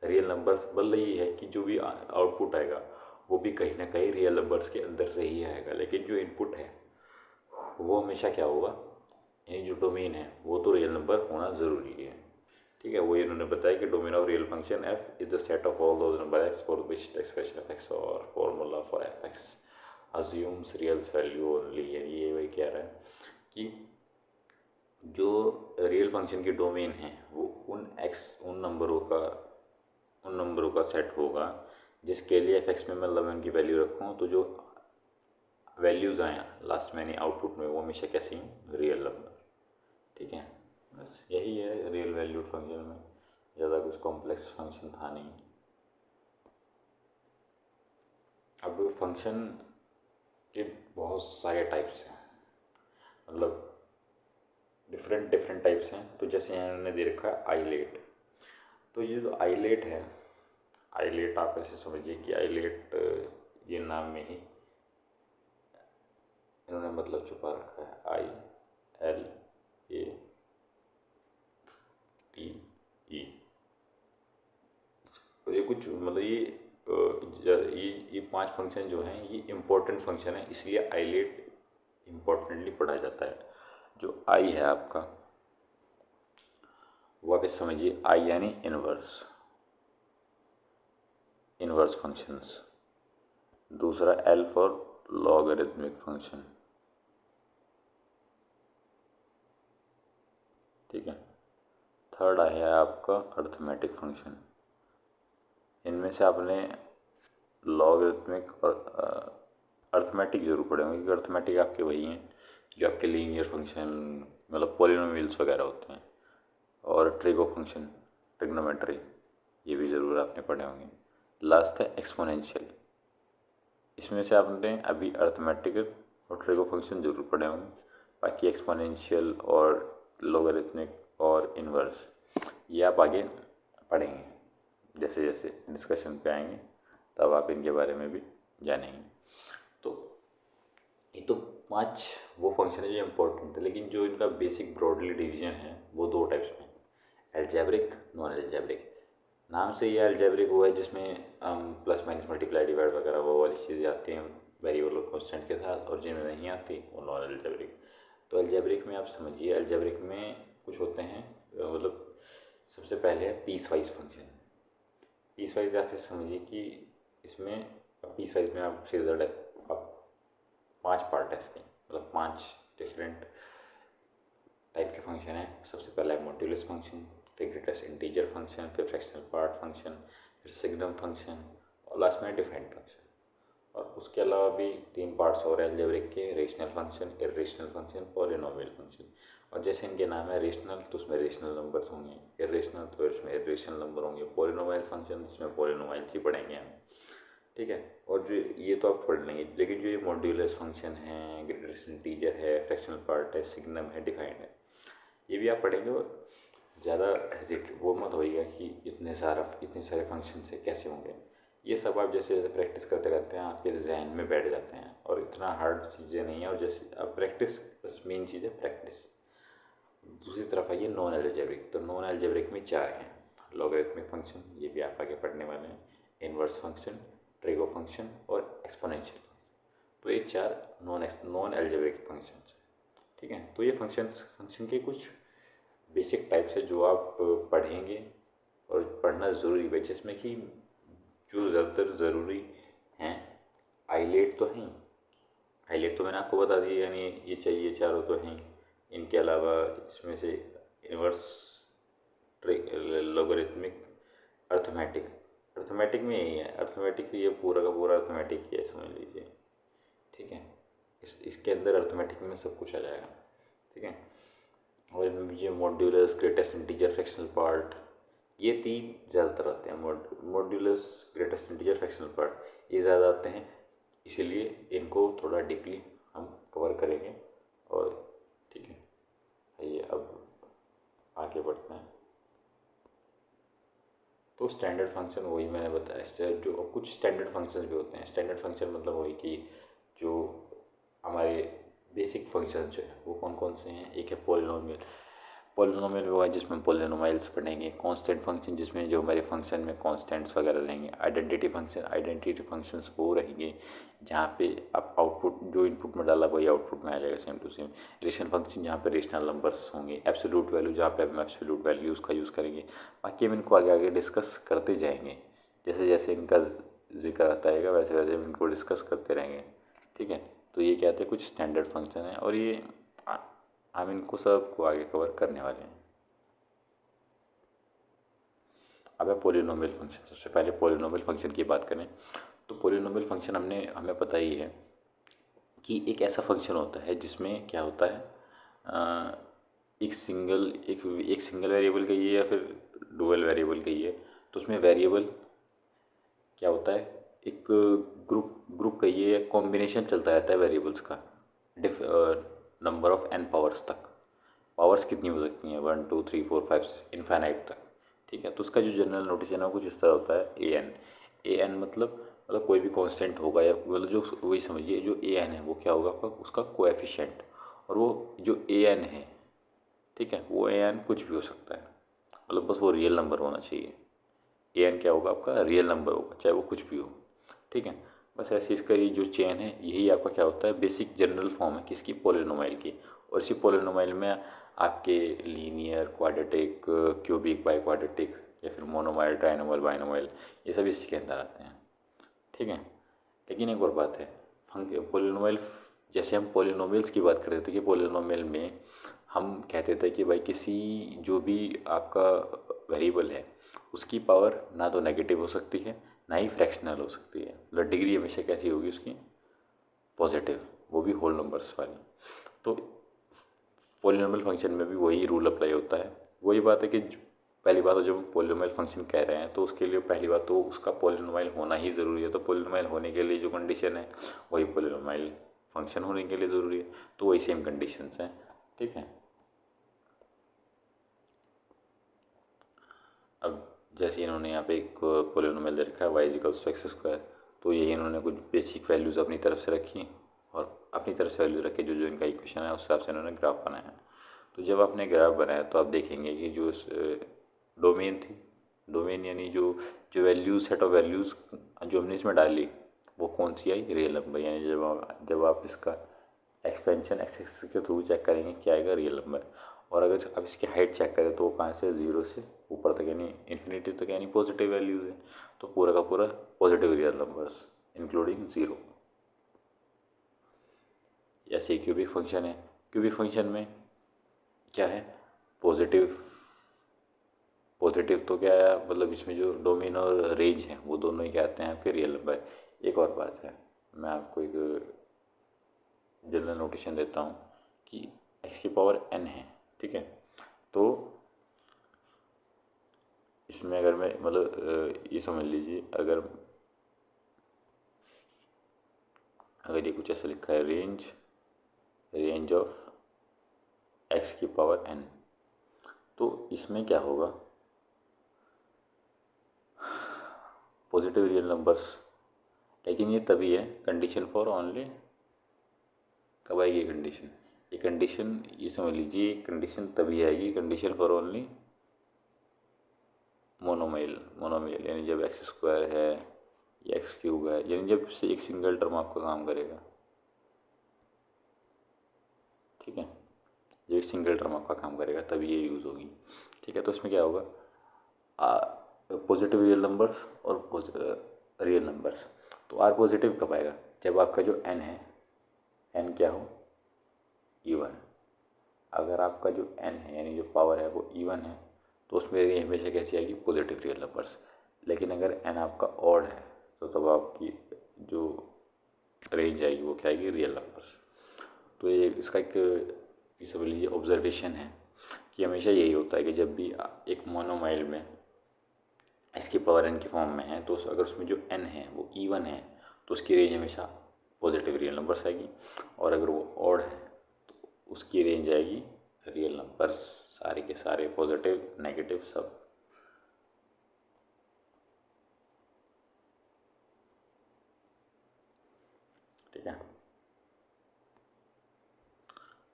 रियल नंबर्स। मतलब ये है कि जो भी आउटपुट आएगा वो भी कहीं ना कहीं रियल नंबर्स के अंदर से ही आएगा, लेकिन जो इनपुट है वो हमेशा क्या होगा, यानी जो डोमेन है वो तो रियल नंबर होना ज़रूरी है। ठीक है, वो इन्होंने बताया कि domain of real function f is the set of all those number x for which the expression of x or formula for f x assumes real value only. यानी ये वही कह रहा है कि जो रियल फंक्शन की डोमेन है वो उन नंबरों का सेट होगा जिसके लिए एफ एक्स में मैं 11 की वैल्यू रखूँ, तो जो वैल्यूज़ आए लास्ट में यानी आउटपुट में वो हमेशा कैसी हैं, रियल नंबर। ठीक है, बस यही है रियल वैल्यूड फंक्शन में, ज़्यादा कुछ कॉम्प्लेक्स फंक्शन था नहीं। अब फंक्शन के बहुत सारे टाइप्स हैं, मतलब डिफरेंट डिफरेंट टाइप्स हैं। तो जैसे यहाँ इन्होंने दे रखा है आइलेट। तो ये जो आइलेट है, आइलेट आप ऐसे समझिए कि आइलेट ये नाम में ही इन्होंने मतलब छुपा रखा है, ILATE। और ये कुछ मतलब ये 5 फंक्शन जो हैं ये इम्पोर्टेंट फंक्शन है, इसलिए आइलेट इम्पोर्टेंटली पढ़ा जाता है। जो आई है आपका वो आप समझिए, आई यानी इनवर्स फंक्शंस। दूसरा एल फॉर लॉगरिथमिक फंक्शन। ठीक है, थर्ड है आपका अर्थमेटिक फंक्शन। इनमें से आपने लॉगरिथमिक और अर्थमेटिक जरूर पढ़े होंगे, क्योंकि अर्थमेटिक आपके वही हैं जो आपके लीनियर फंक्शन मतलब पॉलिनोमियल्स वगैरह होते हैं, और ट्रिगो फंक्शन, ट्रिग्नोमेट्री, ये भी ज़रूर आपने पढ़े होंगे। लास्ट है एक्सपोनेंशियल। इसमें से आपने अभी अर्थमेटिक और ट्रिगो फंक्शन जरूर पढ़े होंगे, बाकी एक्सपोनेंशियल और लॉगरिथमिक और इनवर्स ये आप आगे पढ़ेंगे, जैसे जैसे डिस्कशन पे आएंगे तब आप इनके बारे में भी जानेंगे। तो ये तो 5 वो फंक्शन है जो इम्पोर्टेंट है, लेकिन जो इनका बेसिक ब्रॉडली डिवीजन है वो 2 टाइप्स में, एल्जेब्रिक, नॉन एल्जेब्रिक। नाम से ये एल्जेब्रिक वो है जिसमें प्लस माइनस मल्टीप्लाई डिवाइड वगैरह वो वाली चीज़ें आती हैं वेरिएबल और कॉन्स्टेंट के साथ, और जिनमें नहीं आती वो नॉन एल्जेब्रिक। तो एल्जेब्रिक में आप समझिए, एल्जेब्रिक में कुछ होते हैं मतलब सबसे पहले है piecewise function. Piecewise आप समझिए कि इसमें पीस वाइज में आप सीधा आप 5 पार्ट है इसके, मतलब 5 डिफरेंट टाइप के फंक्शन है। सबसे पहला है मॉड्यूलस फंक्शन, फिर ग्रेटेस्ट इंटीजर फंक्शन, फिर फ्रैक्शनल पार्ट फंक्शन, फिर सिग्नम फंक्शन, और लास्ट में डिफाइंड फंक्शन। और उसके अलावा भी 3 पार्ट्स और एल्जेब्रिक के, rational function, irrational function, polynomial function. और जैसे इनके नाम है रेशनल तो उसमें रेशनल नंबर्स होंगे, इर्रेशनल तो इसमें इर्रेशनल नंबर होंगे, पॉलिनोमियल फंक्शन जिसमें पॉलिनोमियल्स ही पढ़ेंगे हम। ठीक है, और जो ये तो आप पढ़ लेंगे, लेकिन जो ये मॉड्यूलस फंक्शन है, ग्रेटेस्ट इंटीजर है, फ्रैक्शनल पार्ट है, सिग्नम है, डिफाइंड है, ये भी आप पढ़ेंगे। और ज़्यादा हेजिट वो मत होइएगा कि इतने सारे फंक्शन से कैसे होंगे। ये सब आप जैसे जैसे प्रैक्टिस करते रहते हैं आपके जहन में बैठ जाते हैं, और इतना हार्ड चीज़ें नहीं है। और जैसे आप प्रैक्टिस, बस मेन चीज़ है प्रैक्टिस। दूसरी तरफ आइए नॉन एल्जेब्रिक। तो नॉन एल्जेब्रिक में 4 हैं, लॉगरिथमिक फंक्शन, ये भी आप आगे पढ़ने वाले हैं, इनवर्स फंक्शन, ट्रिगो फंक्शन और एक्सपोनेंशियल फंक्शन। तो ये 4 नॉन एल्जेब्रिक फंक्शंस हैं। ठीक है, तो ये फंक्शन के कुछ बेसिक टाइप्स है जो आप पढ़ेंगे और पढ़ना ज़रूरी है, जिसमें कि जो ज़्यादातर ज़रूरी हैं आइलेट तो हैं, आइलेट तो मैंने आपको बता दिया, यानी ये चाहिए चारों तो हैं। इनके अलावा इसमें से इनवर्स, लॉगरिथमिक, अर्थमेटिक। अर्थमेटिक में यही है, अर्थमेटिक ये पूरा का पूरा अर्थमेटिक ही है समझ लीजिए। ठीक है, इसके अंदर अर्थमेटिक में सब कुछ आ जाएगा। ठीक है, और इनमें भी जो modulus, greatest integer, fractional part, ये तीन ज़्यादातर आते हैं। Modulus, greatest integer, fractional part, ये ज़्यादा आते हैं, इसीलिए इनको थोड़ा डीपली हम कवर करेंगे। और ठीक है, आइए अब आगे बढ़ते हैं। तो स्टैंडर्ड फंक्शन वही मैंने बताया, जो कुछ स्टैंडर्ड फंक्शंस भी होते हैं। स्टैंडर्ड फंक्शन मतलब वही कि जो हमारे बेसिक फंक्शन जो है वो कौन कौन से हैं। एक है पॉलिनोमियल। पॉलिनोमियल वो है जिसमें पॉलिनोमाइल्स पढ़ेंगे। कांस्टेंट फंक्शन जिसमें जो हमारे फंक्शन में कांस्टेंट्स वगैरह रहेंगे। आइडेंटिटी फंक्शन, आइडेंटिटी फंक्शंस वो रहेंगे जहाँ पे आप आउटपुट जो इनपुट में डाला वही आउटपुट में आ जाएगा same to same. Rational function जहाँ पे रेशनल नंबर्स होंगे। एब्सोल्यूट वैल्यू जहाँ पे हम एब्सोल्यूट वैल्यूज़ का यूज़ करेंगे। बाकी हम इनको आगे आगे डिस्कस करते जाएंगे, जैसे जैसे इनका जिक्र आता रहेगा वैसे वैसे हम इनको डिस्कस करते रहेंगे। ठीक है, तो ये क्या थे, कुछ स्टैंडर्ड फंक्शन है और ये हम इनको सबको आगे कवर करने वाले हैं। अब है पोलिनोमियल फंक्शन। सबसे पहले पोलिनोमियल फंक्शन की बात करें तो पोलिनोमियल फंक्शन हमें पता ही है कि एक ऐसा फंक्शन होता है जिसमें क्या होता है, एक सिंगल वेरिएबल कहिए या फिर डुअल वेरिएबल कहिए। तो उसमें वेरिएबल क्या होता है, एक ग्रुप ग्रुप कहिए या कॉम्बिनेशन चलता रहता है वेरिएबल्स का, नंबर ऑफ n पावर्स तक। पावर्स कितनी हो सकती हैं, 1 2 3 4 5 इनफाइनाइट तक। ठीक है, तो उसका जो जनरल नोटेशन है वो कुछ इस तरह होता है, ए एन मतलब कोई भी कांस्टेंट होगा या मतलब जो वही समझिए, जो ए एन है वो क्या होगा आपका, उसका कोएफिशिएंट। और वो जो ए एन है, ठीक है, वो ए एन कुछ भी हो सकता है, मतलब बस वो रियल नंबर होना चाहिए। ए एन क्या होगा आपका, रियल नंबर होगा, चाहे वो कुछ भी हो। ठीक है, बस ऐसे इसका ये जो चेन है यही आपका क्या होता है, बेसिक जनरल फॉर्म है किसकी, पोलिनोमाइल की। और इसी पोलिनोमाइल में आपके linear, quadratic, cubic, by quadratic या फिर मोनोमाइल, ट्राइनोमाइल, बाइनोमाइल, ये सब इसी के अंदर आते हैं। ठीक है, लेकिन एक और बात है, पोलिनोमियल, जैसे हम पोलिनोमियल्स की बात करते थे कि पोलिनोमियल में हम कहते थे कि भाई किसी जो भी आपका वेरिएबल है उसकी पावर ना तो नेगेटिव हो सकती है ना ही फ्रैक्शनल हो सकती है, मतलब डिग्री हमेशा कैसी होगी उसकी, पॉजिटिव, वो भी होल नंबर्स वाली। तो पोलिनोमियल फंक्शन में भी वही रूल अप्लाई होता है। वही बात है कि पहली बात तो जब हम पोलिनोमियल फंक्शन कह रहे हैं तो उसके लिए पहली बात तो उसका पोलिनोमियल होना ही ज़रूरी है। तो पोलिनोमियल होने के लिए जो कंडीशन है वही पोलिनोमियल फंक्शन होने के लिए ज़रूरी है, तो वही सेम कंडीशंस हैं। ठीक है, अब जैसे इन्होंने यहाँ पे एक पोलिनोमियल दे रखा है y=x², तो ये इन्होंने कुछ बेसिक वैल्यूज़ अपनी तरफ से रखी और अपनी तरफ से वैल्यू रखे जो जो इनका इक्वेशन है उस हिसाब से इन्होंने ग्राफ बनाया। तो जब आपने ग्राफ बनाया तो आप देखेंगे कि जो डोमेन थी, डोमेन यानी जो जो वैल्यूज, सेट ऑफ वैल्यूज़ जो हमने इसमें डाली वो कौन सी आई, रियल नंबर। यानी जब आप इसका एक्सपेंशन एक्स एक्सिस के थ्रू चेक करेंगे क्या आएगा, रियल नंबर। और अगर आप इसकी हाइट चेक करें तो वो कहाँ से, जीरो से ऊपर तक यानी इन्फिनिटी तक, यानी पॉजिटिव वैल्यूज है। तो पूरा का पूरा positive real numbers including zero. ऐसे क्यूबिक फंक्शन है, क्यूबिक फंक्शन में क्या है, पॉजिटिव। पॉजिटिव तो क्या है, मतलब इसमें जो डोमेन और रेंज है वो दोनों ही कहते हैं आपके रियल नंबर। एक और बात है, मैं आपको एक जनरल नोटेशन देता हूँ कि एक्स की पावर n है। ठीक है, तो इसमें अगर मैं मतलब ये समझ लीजिए, अगर अगर ये कुछ ऐसा लिखा है, रेंज ऑफ एक्स की पावर n, तो इसमें क्या होगा, पॉजिटिव रियल नंबर्स। लेकिन ये तभी है, कंडीशन फॉर ओनली, कब आएगी कंडीशन, ये कंडीशन ये समझ लीजिए, कंडीशन तभी आएगी, कंडीशन फॉर ओनली मोनोमियल यानी जब x² है या x³ है, यानी जब से एक सिंगल टर्म आपका काम करेगा। ठीक है, जब एक सिंगल टर्म आपका काम करेगा तभी ये यूज़ होगी। ठीक है, तो इसमें क्या होगा, पॉजिटिव रियल नंबर्स और रियल नंबर्स। तो आर पॉजिटिव कब आएगा, जब आपका जो n है, n क्या हो, इवन। अगर आपका जो n है यानी जो पावर है वो इवन है तो उसमें ये हमेशा कैसी आएगी, पॉजिटिव रियल नंबर्स। लेकिन अगर n आपका ऑड है तो तब आपकी जो रेंज आएगी वो क्या आएगी, रियल नंबर्स। तो ये इसका एक, ये समझ लीजिए ऑब्जर्वेशन है कि हमेशा यही होता है कि जब भी एक मोनोमाइल में इसकी पावर n की फॉर्म में है तो अगर उसमें जो n है वो इवन है तो उसकी रेंज हमेशा पॉजिटिव रियल नंबर्स आएगी, और अगर वो ऑड है तो उसकी रेंज आएगी रियल नंबर्स सारे के सारे पॉजिटिव नेगेटिव सब। ठीक है,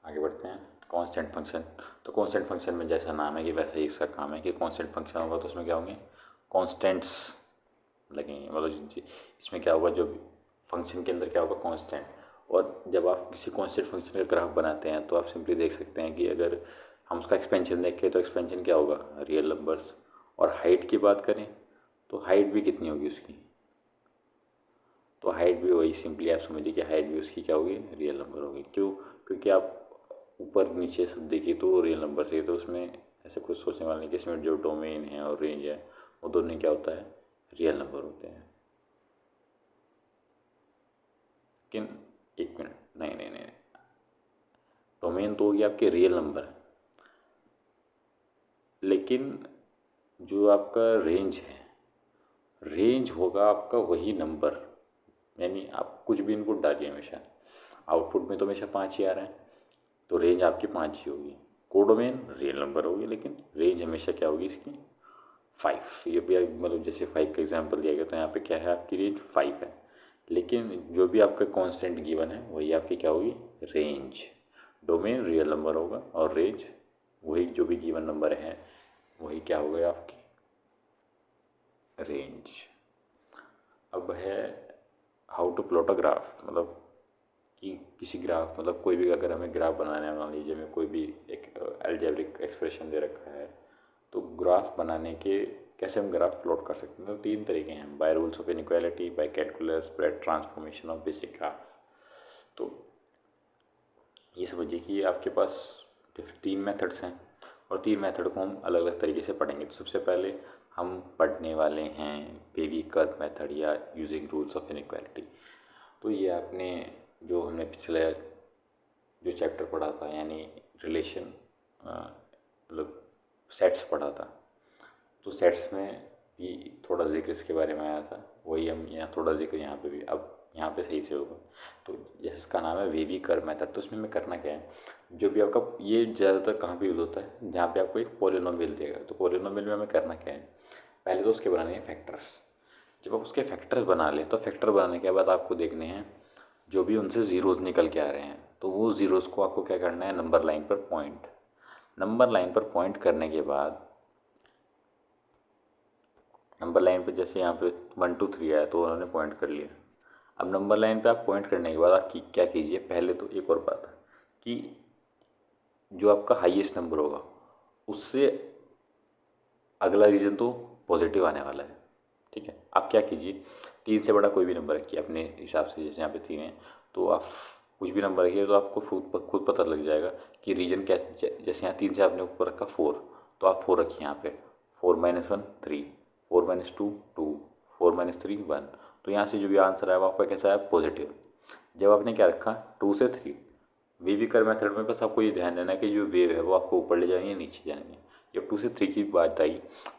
आगे बढ़ते हैं। कांस्टेंट फंक्शन, तो कांस्टेंट फंक्शन में जैसा नाम है कि वैसा ही इसका काम है कि कांस्टेंट फंक्शन होगा तो उसमें क्या होंगे, कांस्टेंट्स लगेंगे, मतलब इसमें क्या होगा, जो फंक्शन के अंदर क्या होगा कांस्टेंट। और जब आप किसी कांस्टेंट फंक्शन का ग्राफ बनाते हैं तो आप सिंपली देख सकते हैं कि अगर हम उसका एक्सपेंशन देखें तो एक्सपेंशन क्या होगा, रियल नंबर्स। और हाइट की बात करें तो हाइट भी कितनी होगी उसकी, तो हाइट भी वही, सिंपली आप समझिए कि हाइट भी उसकी क्या होगी, रियल नंबर होगी। क्यों, क्योंकि आप ऊपर नीचे सब देखिए तो रियल नंबर से, तो उसमें ऐसे कुछ सोचने वाला नहीं कि इसमें जो डोमेन है और रेंज है वो दोनों क्या होता है, रियल नंबर होते हैं। लेकिन एक मिनट, नहीं नहीं नहीं, डोमेन तो होगी आपके रियल नंबर, लेकिन जो आपका रेंज है, रेंज होगा आपका वही नंबर, यानी आप कुछ भी इनपुट डालिए हमेशा, आउटपुट में तो हमेशा 5 ही आ रहा है, तो रेंज आपकी 5 ही होगी। कोडोमेन रियल नंबर होगी लेकिन रेंज हमेशा क्या होगी इसकी, 5। ये भी मतलब जैसे 5 का एग्जांपल दिया गया तो यहाँ पे क्या है, आपकी रेंज 5 है, लेकिन जो भी आपका कांस्टेंट गिवन है वही आपकी क्या होगी, रेंज। डोमेन रियल नंबर होगा और रेंज वही जो भी गिवन नंबर है वही क्या होगा, आपकी रेंज। अब है how to plot a graph, मतलब कि किसी ग्राफ, मतलब कोई भी अगर हमें ग्राफ बनाना है, मान लीजिए हमें कोई भी एक एल्जेब्रिक एक्सप्रेशन दे रखा है, तो ग्राफ बनाने के कैसे हम ग्राफ प्लॉट कर सकते हैं, तो 3 तरीके हैं, by rules of inequality, by calculus, spread transformation of basic graph. तो ये समझिए कि आपके पास 3 मेथड्स हैं और 3 मेथड को हम अलग अलग तरीके से पढ़ेंगे। तो सबसे पहले हम पढ़ने वाले हैं बेबी कर्व मेथड या यूजिंग रूल्स ऑफ इनइक्वालिटी। तो ये आपने जो हमने पिछले जो चैप्टर पढ़ा था, यानी रिलेशन मतलब सेट्स पढ़ा था, तो सेट्स में भी थोड़ा जिक्र इसके बारे में आया था, वही हम यहाँ थोड़ा जिक्र यहाँ पे भी अब यहाँ पे सही से होगा। तो जैसे इसका नाम है वेवी कर्व मेथड, तो इसमें करना क्या है, जो भी आपका ये ज़्यादातर कहाँ पे यूज़ होता है, जहाँ पे आपको एक पोलिनोमियल देगा, तो पोलिनोमियल में हमें करना क्या है, पहले तो उसके बनाने हैं फैक्टर्स। जब आप उसके फैक्टर्स बना लें तो फैक्टर बनाने के बाद आपको देखने हैं जो भी उनसे ज़ीरोज़ निकल के आ रहे हैं, तो वो ज़ीरोज़ को आपको क्या करना है, नंबर लाइन पर पॉइंट, नंबर लाइन पर पॉइंट करने के बाद नंबर लाइन पे जैसे यहाँ पे 1 2 3 आया तो उन्होंने पॉइंट कर लिया। अब नंबर लाइन पे आप पॉइंट करने के बाद आप क्या कीजिए, पहले तो एक और बात है कि जो आपका हाईएस्ट नंबर होगा उससे अगला रीजन तो पॉजिटिव आने वाला है। ठीक है, आप क्या कीजिए, 3 से बड़ा कोई भी नंबर रखिए अपने हिसाब से, जैसे यहाँ पे 3 है तो आप कुछ भी नंबर रखिए, तो आपको खुद पता लग जाएगा कि रीजन कैसे। जैसे यहाँ 3 से आपने ऊपर रखा 4, तो आप 4 रखिए यहाँ पे, 4 - 1 3, 4 - 2 2, 4 - 3 1, तो यहाँ से जो भी आंसर आया वो आपका कैसा है, पॉजिटिव। जब आपने क्या रखा 2 से 3, वेव कर मेथड में बस आपको ये ध्यान देना है कि जो वेव है वो आपको ऊपर ले जाएंगे नीचे जाएंगे। जब 2 से 3 की बात आई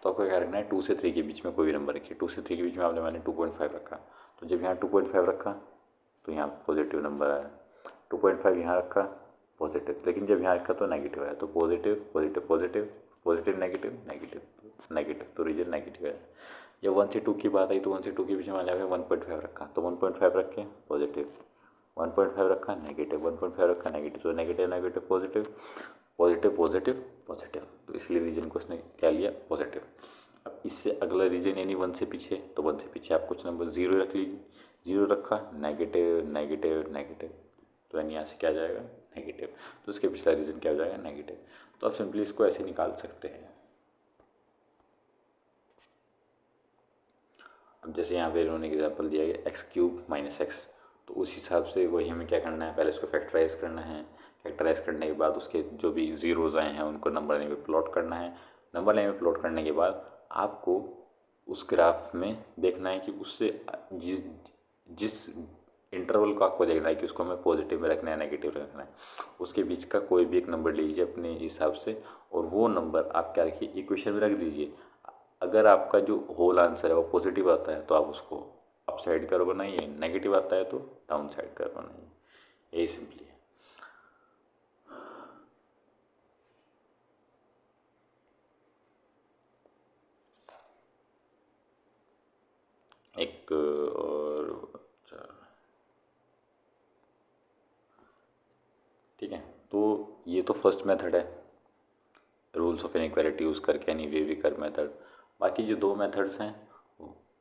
तो आपको क्या रखना है, 2 से 3 के बीच में कोई भी नंबर रखिए। 2 से 3 के बीच में आपने मैंने 2.5 रखा, तो जब यहाँ 2.5 रखा तो यहाँ पॉजिटिव नंबर आया, 2.5 यहाँ रखा पॉजिटिव, लेकिन जब यहाँ रखा तो नेगेटिव आया, तो positive positive positive positive negative negative negative, तो रीजन नेगेटिव आया। जब 1 से 2 की बात आई तो 1 से 2 के बीच में मैंने 1.5 रखा, तो 1.5 रख के पॉजिटिव, 1.5 रखा नेगेटिव, 1.5 रखा नेगेटिव, तो negative negative positive positive positive positive, तो इसलिए रीजन को उसने क्या लिया, पॉजिटिव। अब इससे अगला रीजन यानी 1 से पीछे, तो 1 से पीछे आप कुछ नंबर 0 रख लीजिए, 0 रखा नेगेटिव नेगेटिव नेगेटिव, तो यानी यहाँ से क्या जाएगा, नेगेटिव, तो इसके पिछला रीजन क्या हो जाएगा, नेगेटिव। तो आप सिंपली इसको ऐसे निकाल सकते हैं। अब जैसे यहाँ पे इन्होंने एग्जाम्पल दिया है x³ - x, तो उस हिसाब से वही हमें क्या करना है, पहले इसको फैक्टराइज करना है। फैक्टराइज करने के बाद उसके जो भी ज़ीरोज़ आए हैं उनको नंबर लाइन में प्लॉट करना है। नंबर लाइन में प्लॉट करने के बाद आपको उस ग्राफ में देखना है कि उससे जिस जिस इंटरवल को आपको देखना है कि उसको हमें पॉजिटिव में रखना है, नेगेटिव में रखना है। उसके बीच का कोई भी एक नंबर लीजिए अपने हिसाब से, और वो नंबर आप क्या रखिए, इक्वेशन में रख दीजिए। अगर आपका जो होल आंसर है वो पॉजिटिव आता है तो आप उसको अप साइड कर्व बनाइए, नेगेटिव आता है तो डाउन साइड कर्व बनाइए। यही सिंपली है। एक और ठीक है, तो ये तो फर्स्ट मेथड है, रूल्स ऑफ इनइक्वालिटी यूज़ करके, यानी वे कर मेथड। बाकी जो दो मेथड्स हैं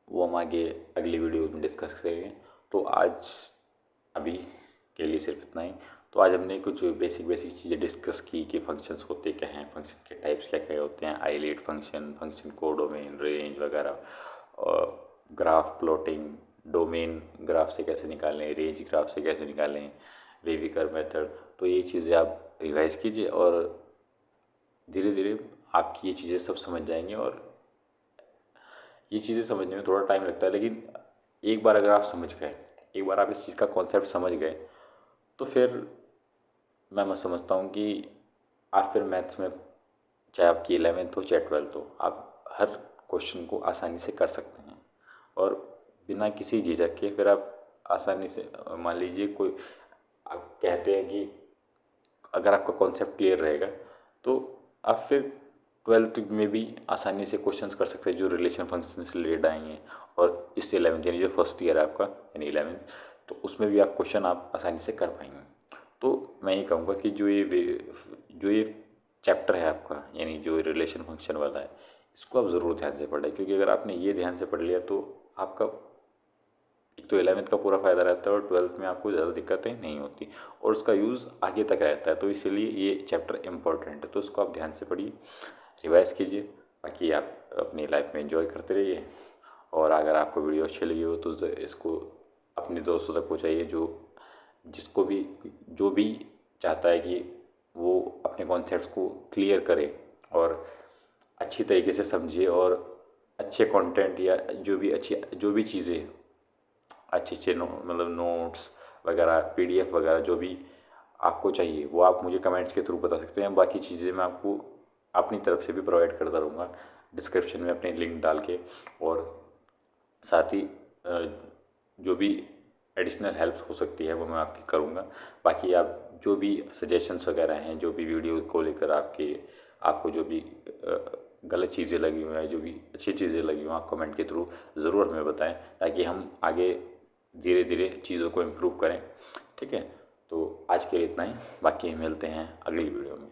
वो हम आगे अगली वीडियो में डिस्कस करेंगे। तो आज अभी के लिए सिर्फ इतना ही। तो आज हमने कुछ बेसिक चीज़ें डिस्कस की कि फंक्शंस होते क्या हैं, फंक्शन के टाइप्स क्या क्या होते हैं, आइलेट फंक्शन, फंक्शन कोडोमेन, रेंज वगैरह, और ग्राफ प्लॉटिंग, डोमेन ग्राफ से कैसे निकालें, रेंज ग्राफ से कैसे निकालें, वेविकर मेथड। तो ये चीज़ें आप रिवाइज कीजिए और धीरे धीरे आपकी ये चीज़ें सब समझ जाएंगे। और ये चीज़ें समझने में थोड़ा टाइम लगता है, लेकिन एक बार अगर आप समझ गए, एक बार आप इस चीज़ का कॉन्सेप्ट समझ गए, तो फिर मैं समझता हूँ कि आप फिर मैथ्स में, चाहे आपकी 11th हो चाहे 12th हो, आप हर क्वेश्चन को आसानी से कर सकते हैं। और बिना किसी झिझक के फिर आप आसानी से, मान लीजिए कोई, आप कहते हैं कि अगर आपका कॉन्सेप्ट क्लियर रहेगा तो आप फिर 12th में भी आसानी से क्वेश्चंस कर सकते हैं जो रिलेशन फंक्शन से रिलेटेड आएंगे। और इससे 11th यानी जो फर्स्ट ईयर है आपका, यानी 11th, तो उसमें भी आप क्वेश्चन आप आसानी से कर पाएंगे। तो मैं ये कहूँगा कि जो ये चैप्टर है आपका, यानी जो रिलेशन फंक्शन वाला है, इसको आप ज़रूर ध्यान से पढ़ें, क्योंकि अगर आपने ये ध्यान से पढ़ लिया तो आपका एक तो 11th का पूरा फ़ायदा रहता है और 12th में आपको ज़्यादा दिक्कतें नहीं होती, और उसका यूज़ आगे तक रहता है। तो इसीलिए ये चैप्टर इम्पोर्टेंट है, तो उसको आप ध्यान से पढ़िए, रिवाइज कीजिए। बाकी आप अपनी लाइफ में एंजॉय करते रहिए। और अगर आपको वीडियो अच्छी लगी हो तो इसको अपने दोस्तों तक पहुँचाइए, जो भी चाहता है कि वो अपने कॉन्सेप्ट्स को क्लियर करे और अच्छी तरीके से समझे, और अच्छे कंटेंट या जो भी चीज़ें अच्छे मतलब नोट्स वगैरह, PDF वगैरह जो भी आपको चाहिए वो आप मुझे कमेंट्स के थ्रू बता सकते हैं। बाकी चीज़ें मैं आपको अपनी तरफ से भी प्रोवाइड करता रहूँगा डिस्क्रिप्शन में अपनी लिंक डाल के। और साथ ही जो भी एडिशनल हेल्प हो सकती है वो मैं आपकी करूँगा। बाकी आप जो भी सजेशंस वगैरह हैं, जो भी वीडियो को लेकर आपको जो भी गलत चीज़ें लगी हुई हैं, जो भी अच्छी चीज़ें लगी हुई हैं, आप कमेंट के थ्रू ज़रूर हमें बताएं, ताकि हम आगे धीरे धीरे चीज़ों को इम्प्रूव करें। ठीक है, तो आज के लिए इतना ही, बाकी मिलते हैं अगली वीडियो में।